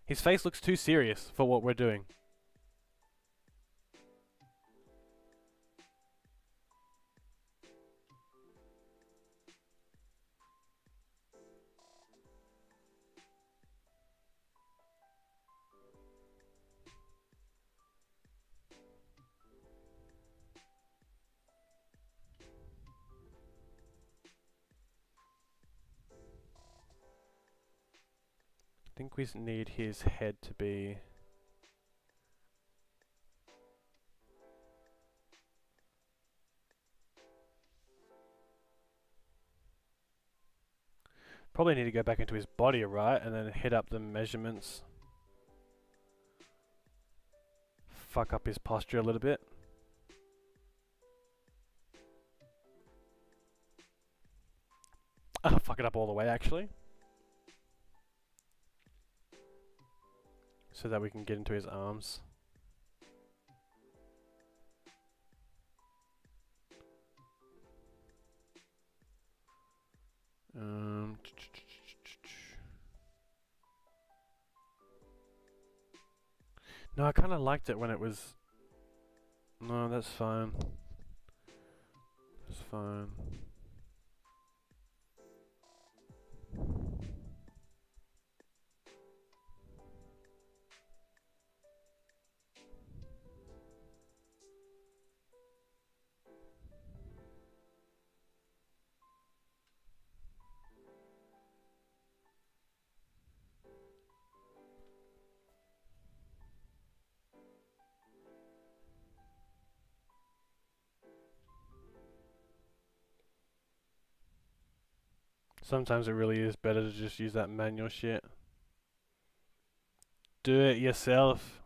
His face looks too serious for what we're doing. I think we need his head to be... Probably need to go back into his body, right? And then hit up the measurements. Fuck up his posture a little bit. Fuck it up all the way, actually. So that we can get into his arms. No, I kind of liked it when it was... No, that's fine. That's fine. Sometimes it really is better to just use that manual shit. Do it yourself.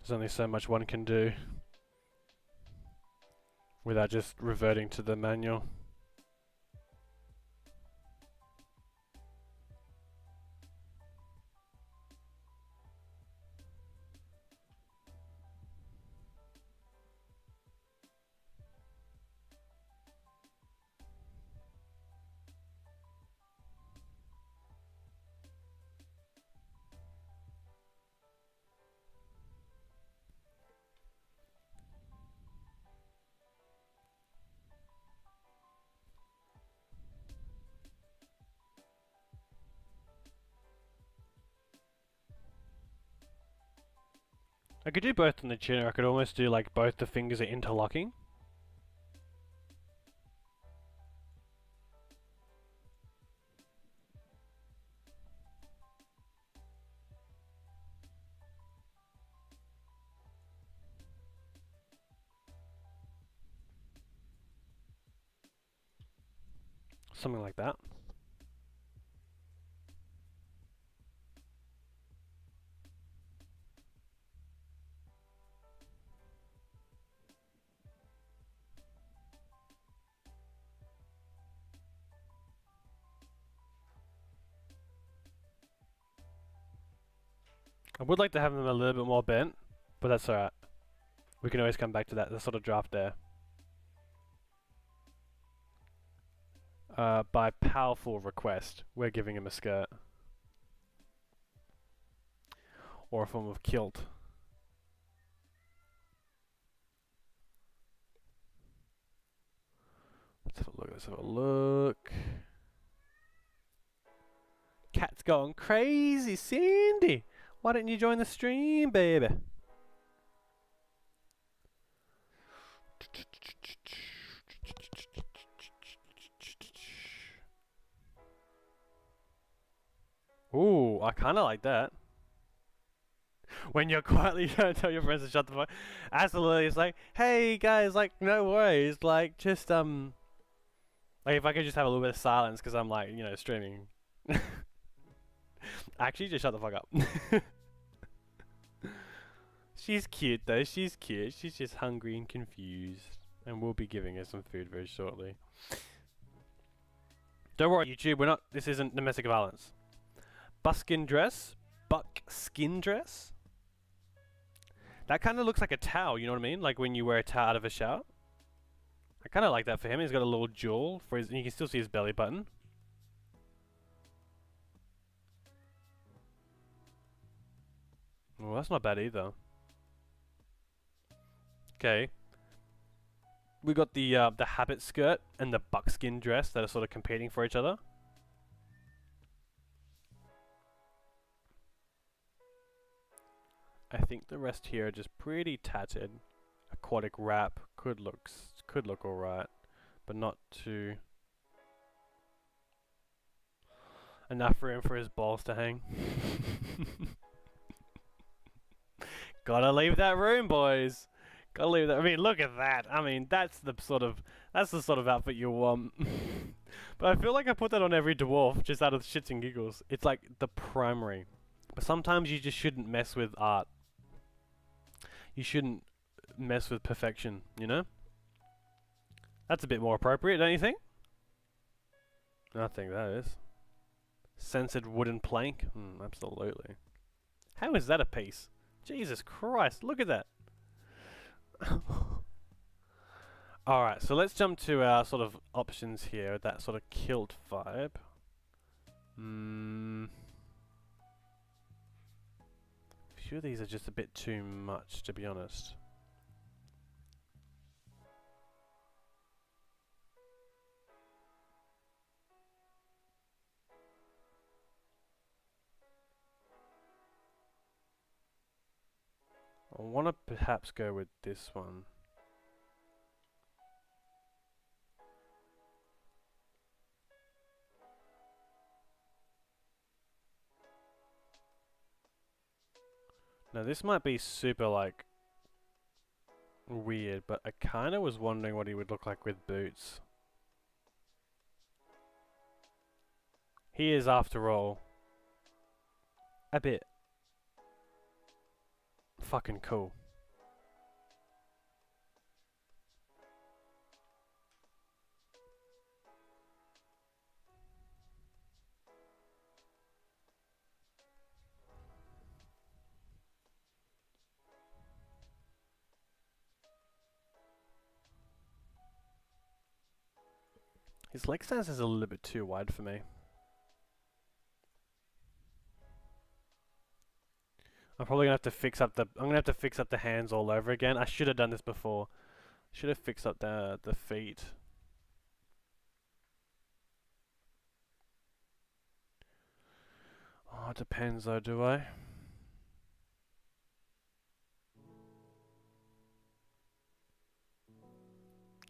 There's only so much one can do without just reverting to the manual. I could do both on the chin, or I could almost do like both the fingers are interlocking. Something like that. I would like to have them a little bit more bent, but that's alright. We can always come back to that, the sort of draft there. By powerful request, we're giving him a skirt. Or a form of kilt. Let's have a look, let's have a look. Cat's going crazy, Cindy! Why didn't you join the stream, baby? Ooh, I kinda like that. When you're quietly trying to tell your friends to shut the fuck. Absolutely, it's like, hey guys, like, no worries, like, just, like, if I could just have a little bit of silence, because I'm, like, you know, streaming. Actually, just shut the fuck up. She's cute, though, she's cute. She's just hungry and confused. And we'll be giving her some food very shortly. Don't worry, YouTube, we're not, this isn't domestic violence. Buckskin dress? Buckskin dress? That kind of looks like a towel, you know what I mean? Like when you wear a towel out of a shower. I kind of like that for him. He's got a little jewel for his, and you can still see his belly button. Well, that's not bad either. Okay. We got the habit skirt and the buckskin dress that are sort of competing for each other. I think the rest here are just pretty tattered. Aquatic wrap could look alright, but not too Enough room for his balls to hang. Gotta leave that room, boys. Gotta leave that. I mean, look at that. I mean, that's the sort of outfit you want. But I feel like I put that on every dwarf just out of shits and giggles. It's like the primary. But sometimes you just shouldn't mess with art. You shouldn't mess with perfection, you know? That's a bit more appropriate, don't you think? I think that is. Censored wooden plank? Absolutely. How is that a piece? Jesus Christ, look at that. Alright, so let's jump to our sort of options here, that sort of kilt vibe. A few of these are just a bit too much, to be honest. I want to perhaps go with this one. Now this might be super like weird, but I kind of was wondering what he would look like with boots. He is, after all, a bit fucking cool. His leg stance is a little bit too wide for me. I'm probably gonna have to fix up the hands all over again. I should have done this before. Should have fixed up the feet. Oh, it depends though, do I?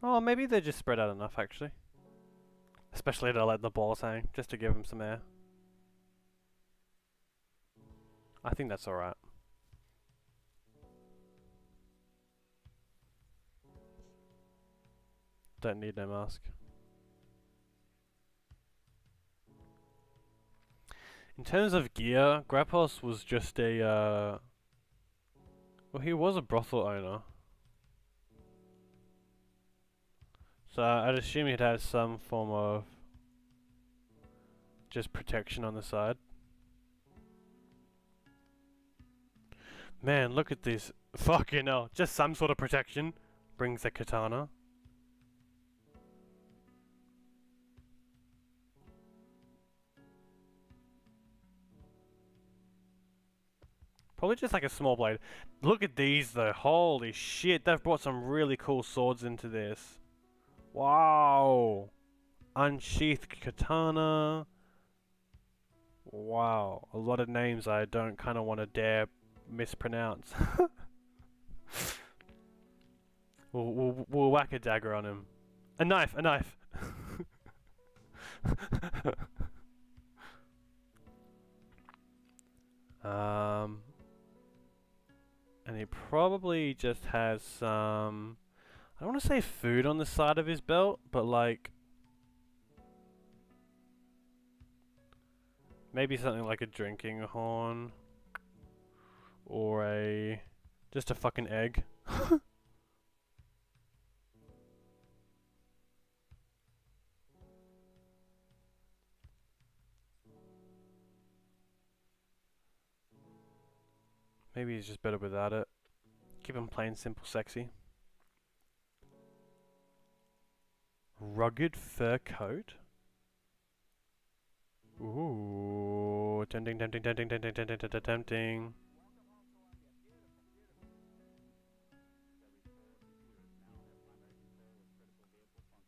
Oh, maybe they're just spread out enough actually. Especially to let the balls hang, just to give him some air. I think that's alright. Don't need no mask. In terms of gear, Grappos was just a, well, he was a brothel owner. So I'd assume he'd have some form of just protection on the side. Man, look at this. Fucking hell. Just some sort of protection brings the katana. Probably just like a small blade. Look at these though. Holy shit. They've brought some really cool swords into this. Wow. Unsheathed katana. Wow. A lot of names I don't kind of want to dare mispronounce. We'll whack a dagger on him. A knife, a knife. And he probably just has some, I don't want to say food on the side of his belt, but like maybe something like a drinking horn or just a fucking egg. Maybe he's just better without it. Keep him plain, simple, sexy. Rugged fur coat? Ooh, tempting, tempting, tempting, tempting, tempting, tempting, tempting.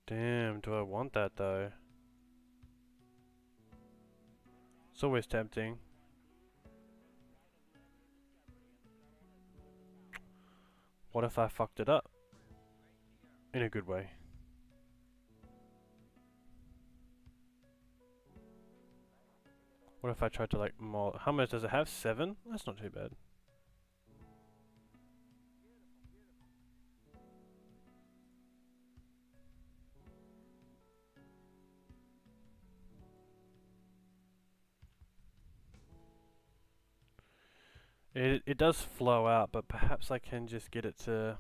Damn, do I want that though? It's always tempting. What if I fucked it up? In a good way. What if I tried to like more? How much does it have? 7? That's not too bad. It does flow out, but perhaps I can just get it to...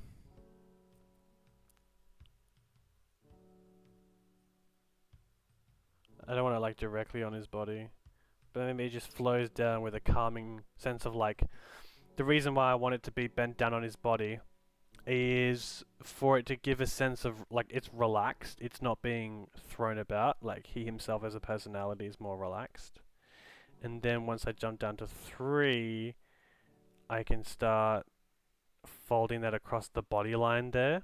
I don't want it like directly on his body, but maybe it just flows down with a calming sense of like... The reason why I want it to be bent down on his body is for it to give a sense of like it's relaxed, it's not being thrown about, like he himself as a personality is more relaxed. And then once I jump down to 3, I can start folding that across the body line there.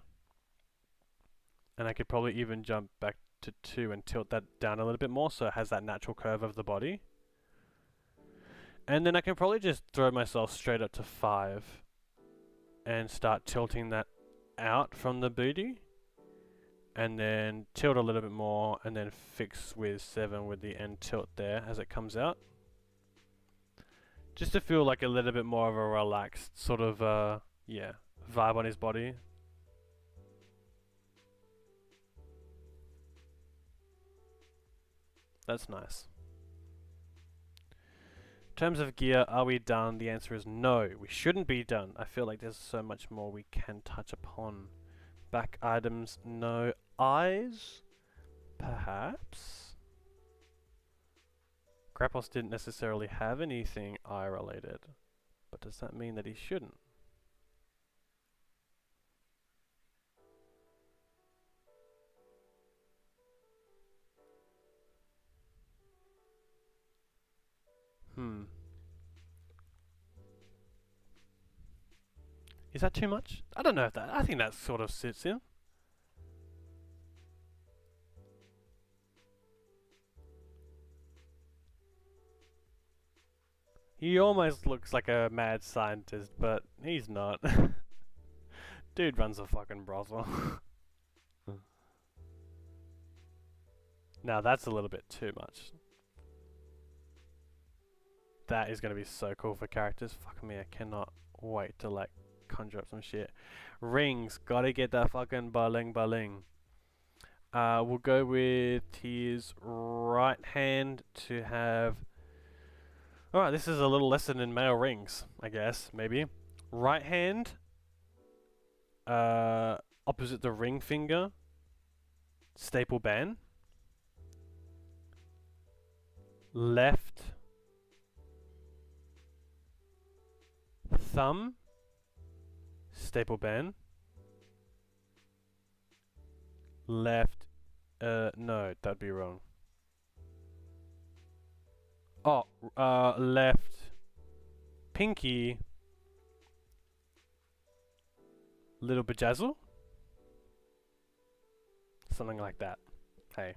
And I could probably even jump back to 2 and tilt that down a little bit more so it has that natural curve of the body. And then I can probably just throw myself straight up to 5 and start tilting that out from the booty. And then tilt a little bit more and then fix with 7 with the end tilt there as it comes out. Just to feel like a little bit more of a relaxed sort of, yeah, vibe on his body. That's nice. In terms of gear, are we done? The answer is no, we shouldn't be done. I feel like there's so much more we can touch upon. Back items, no. Eyes? Perhaps? Grappos didn't necessarily have anything eye related, but does that mean that he shouldn't? Is that too much? I don't know if that... I think that sort of sits in. He almost looks like a mad scientist, but he's not. Dude runs a fucking brothel. Now that's a little bit too much. That is going to be so cool for characters. Fuck me, I cannot wait to like conjure up some shit. Rings, gotta get that fucking baling baling. We'll go with his right hand to have... Alright, this is a little lesson in male rings, I guess, maybe. Right hand, opposite the ring finger, staple band. Left thumb, staple band. Left, no, that'd be wrong. Oh, left pinky, little bejazzle? Something like that. Hey.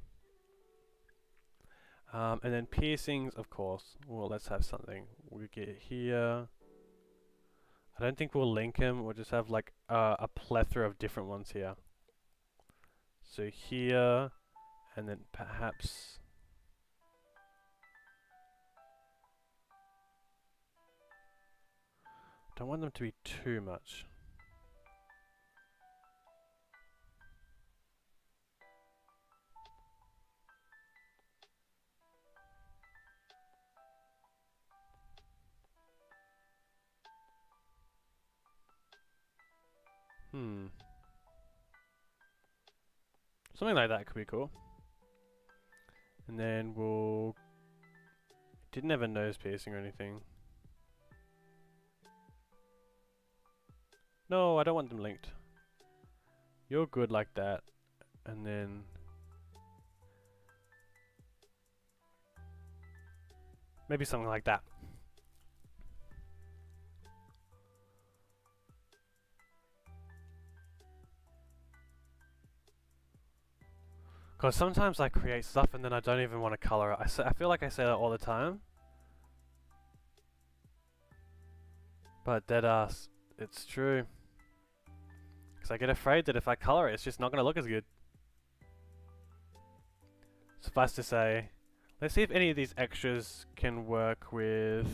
And then piercings, of course. Well, let's have something. We'll get here. I don't think we'll link them. We'll just have like a plethora of different ones here. So here, and then perhaps... Don't want them to be too much. Something like that could be cool. And then we'll... Didn't have a nose piercing or anything. No, I don't want them linked. You're good like that. And then... Maybe something like that. Because sometimes I create stuff and then I don't even want to color it. I feel like I say that all the time. But dead ass, it's true. Because I get afraid that if I color it, it's just not going to look as good. Suffice to say, Let's see if any of these extras can work with...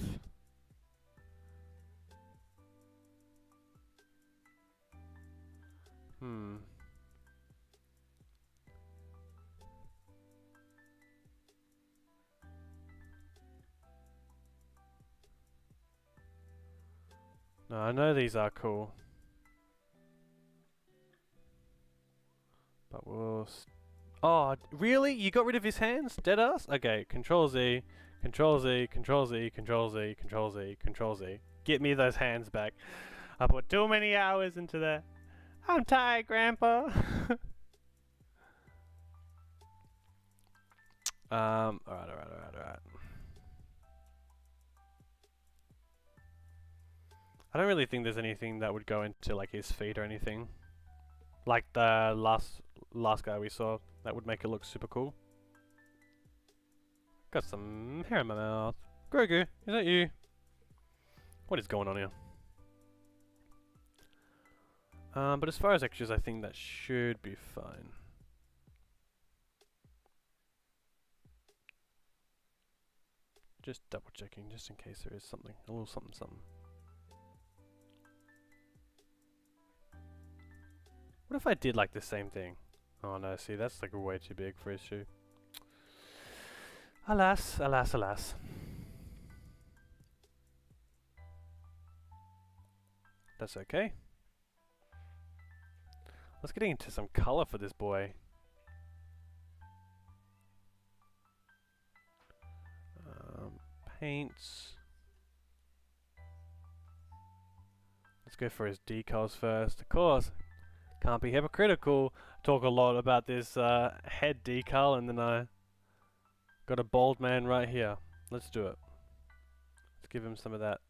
No, I know these are cool. But we'll... Oh, really? You got rid of his hands? Deadass? Okay, Control Z, Control Z, Control Z, Control Z, Control Z, Control Z. Get me those hands back. I put too many hours into that. I'm tired, Grandpa. Alright. I don't really think there's anything that would go into like his feet or anything. Like the last guy we saw, that would make it look super cool. Got some hair in my mouth. Grogu, is that you? What is going on here? But as far as extras, I think that should be fine. Just double checking, just in case there is something, a little something. What if I did like the same thing? Oh no, see, that's like way too big for his shoe. Alas, alas, alas. That's okay. Let's get into some color for this boy. Paints. Let's go for his decals first, of course. Can't be hypocritical. Talk a lot about this head decal, and then I got a bald man right here. Let's do it. Let's give him some of that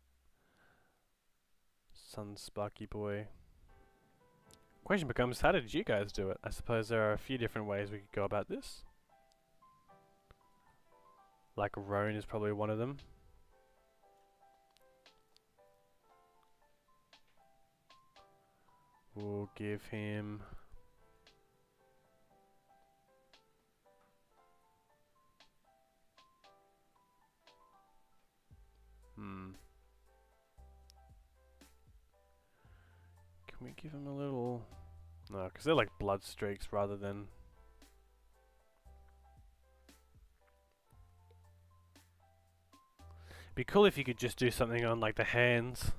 sun sparky boy. Question becomes, how did you guys do it? I suppose there are a few different ways we could go about this. Like Roan is probably one of them. We'll give him... Can we give him a little... No, because they're like blood streaks rather than... Be cool if you could just do something on like the hands.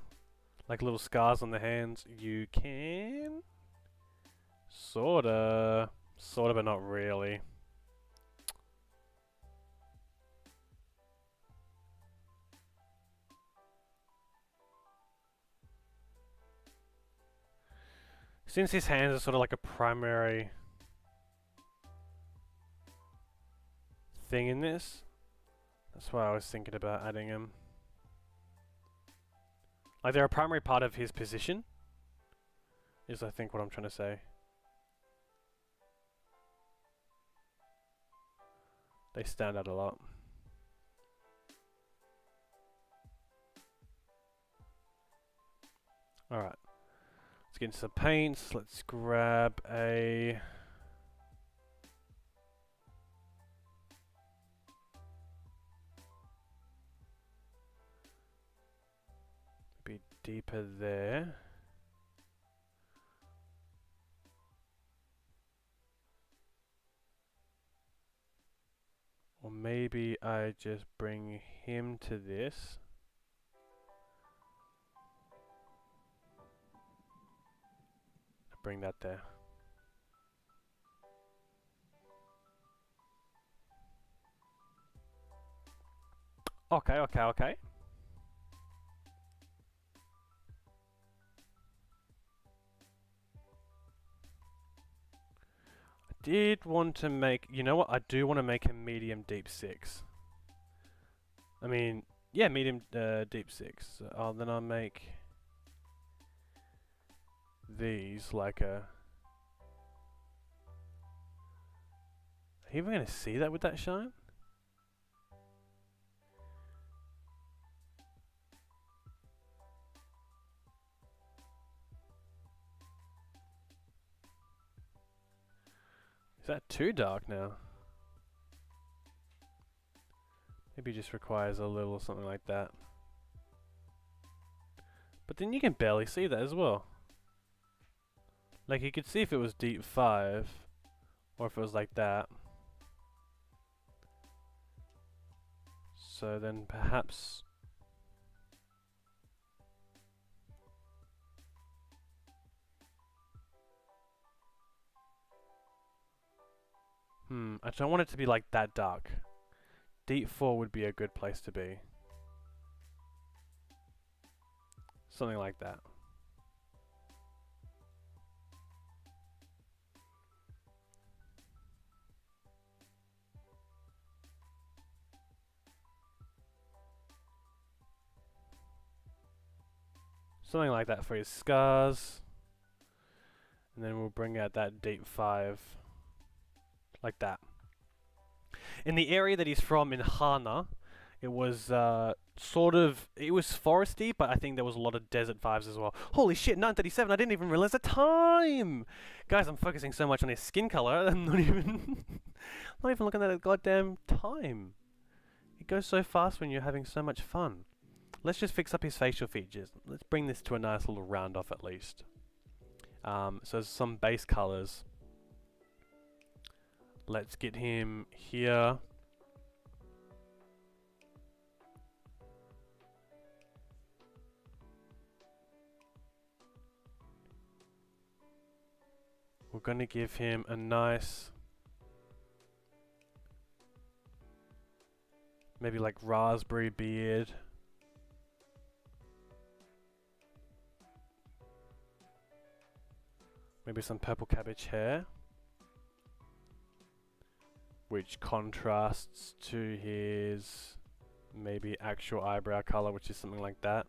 Like little scars on the hands. You can... Sorta, but not really. Since his hands are sort of like a primary thing in this, that's why I was thinking about adding him. Like they're a primary part of his position, is I think what I'm trying to say. They stand out a lot. Alright. Let's get into some paints. Let's grab a... Be deeper there. Or maybe I just bring him to this. Bring that there. Okay. I did want to make... You know what? I do want to make him medium deep 6. I mean, yeah, medium deep 6. Then I'll make... these like a... Are you even going to see that with that shine? Is that too dark now? Maybe it just requires a little something like that. But then you can barely see that as well. Like you could see if it was deep 5 or if it was like that. So then perhaps I don't want it to be like that dark. Deep 4 would be a good place to be. Something like that. Something like that for his scars. And then we'll bring out that deep 5. Like that. In the area that he's from in Hana, it was sort of, it was foresty, but I think there was a lot of desert vibes as well. Holy shit, 9:37, I didn't even realize the time! Guys, I'm focusing so much on his skin color, I'm not even looking at the goddamn time. It goes so fast when you're having so much fun. Let's just fix up his facial features. Let's bring this to a nice little round off at least. So some base colors. Let's get him here. We're going to give him a nice, maybe like raspberry beard. Maybe some purple cabbage hair, which contrasts to his maybe actual eyebrow color, which is something like that.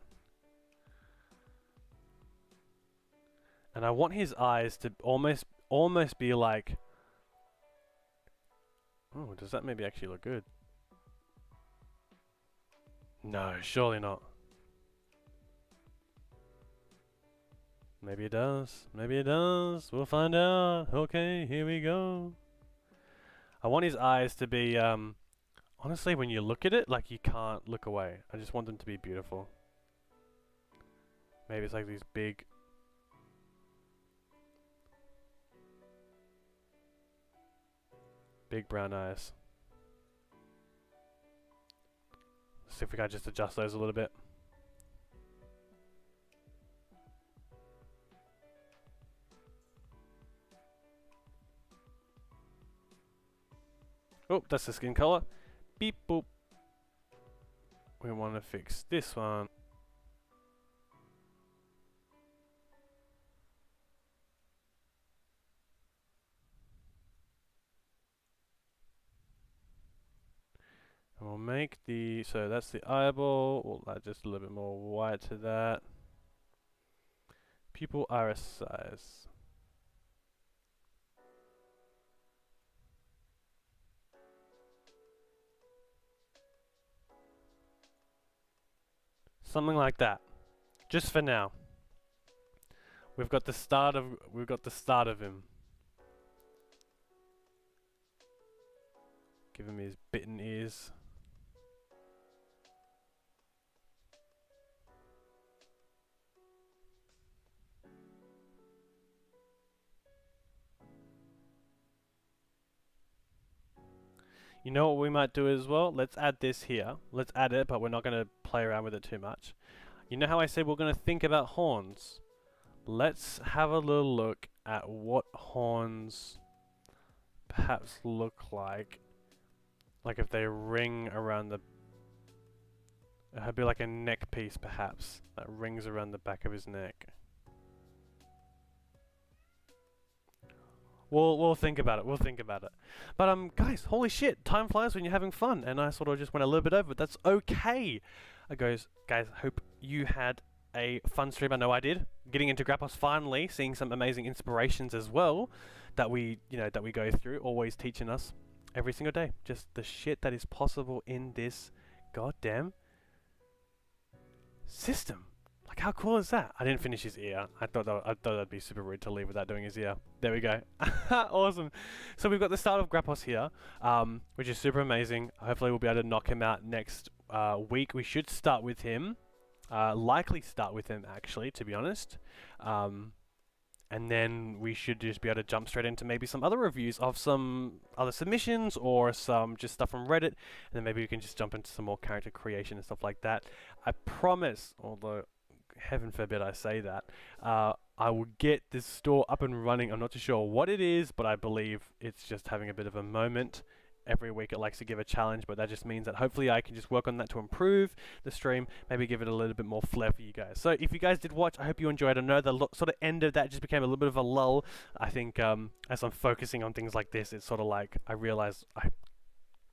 And I want his eyes to almost be like, oh, does that maybe actually look good? No, surely not. Maybe it does. Maybe it does. We'll find out. Okay, here we go. I want his eyes to be, honestly, when you look at it, like you can't look away. I just want them to be beautiful. Maybe it's like these big brown eyes. Let's see if we can just adjust those a little bit. Oh, that's the skin color. Beep boop. We want to fix this one. And we'll make the, so that's the eyeball. We'll add just a little bit more white to that. Pupil iris size. Something like that. Just for now. We've got the start of him. Give him his bitten ears. You know what we might do as well? Let's add this here. Let's add it, but we're not going to play around with it too much. You know how I said we're going to think about horns? Let's have a little look at what horns perhaps look like. Like if they ring around the... It'd be like a neck piece perhaps, that rings around the back of his neck. We'll think about it. We'll think about it. But guys, holy shit! Time flies when you're having fun, and I sort of just went a little bit over. But that's okay. Guys, hope you had a fun stream. I know I did. Getting into Grappos finally, seeing some amazing inspirations as well that we go through, always teaching us every single day. Just the shit that is possible in this goddamn system. Like, how cool is that? I didn't finish his ear. I thought that'd be super rude to leave without doing his ear. There we go. Awesome. So we've got the start of Grappos here, which is super amazing. Hopefully we'll be able to knock him out next week. We should start with him. Likely start with him, actually, to be honest. And then we should just be able to jump straight into maybe some other reviews of some other submissions or some just stuff from Reddit. And then maybe we can just jump into some more character creation and stuff like that. I promise, although heaven forbid I say that, I will get this store up and running. I'm not too sure what it is, but I believe it's just having a bit of a moment. Every week it likes to give a challenge, but that just means that hopefully I can just work on that to improve the stream, maybe give it a little bit more flair for you guys. So if you guys did watch, I hope you enjoyed. I know the sort of end of that just became a little bit of a lull. I think as I'm focusing on things like this, it's sort of like I realize I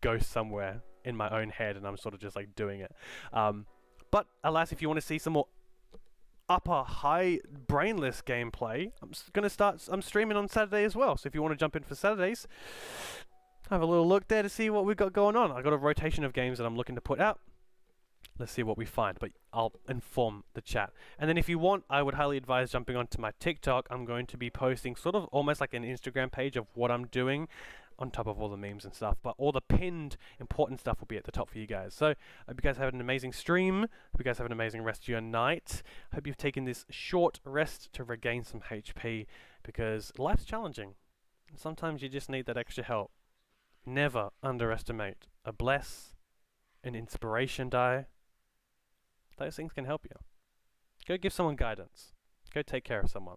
go somewhere in my own head and I'm sort of just like doing it. But alas, if you want to see some more upper high brainless gameplay, I'm streaming on Saturday as well. So if you want to jump in for Saturdays, have a little look there to see what we've got going on. I've got a rotation of games that I'm looking to put out. Let's see what we find, but I'll inform the chat. And then if you want, I would highly advise jumping onto my TikTok. I'm going to be posting sort of almost like an Instagram page of what I'm doing on top of all the memes and stuff, but all the pinned important stuff will be at the top for you guys. So I hope you guys have an amazing stream. Hope you guys have an amazing rest of your night. Hope you've taken this short rest to regain some HP, because life's challenging. And sometimes you just need that extra help. Never underestimate a bless, an inspiration die. Those things can help you. Go give someone guidance. Go take care of someone.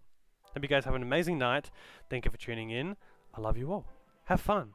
Hope you guys have an amazing night. Thank you for tuning in. I love you all. Have fun.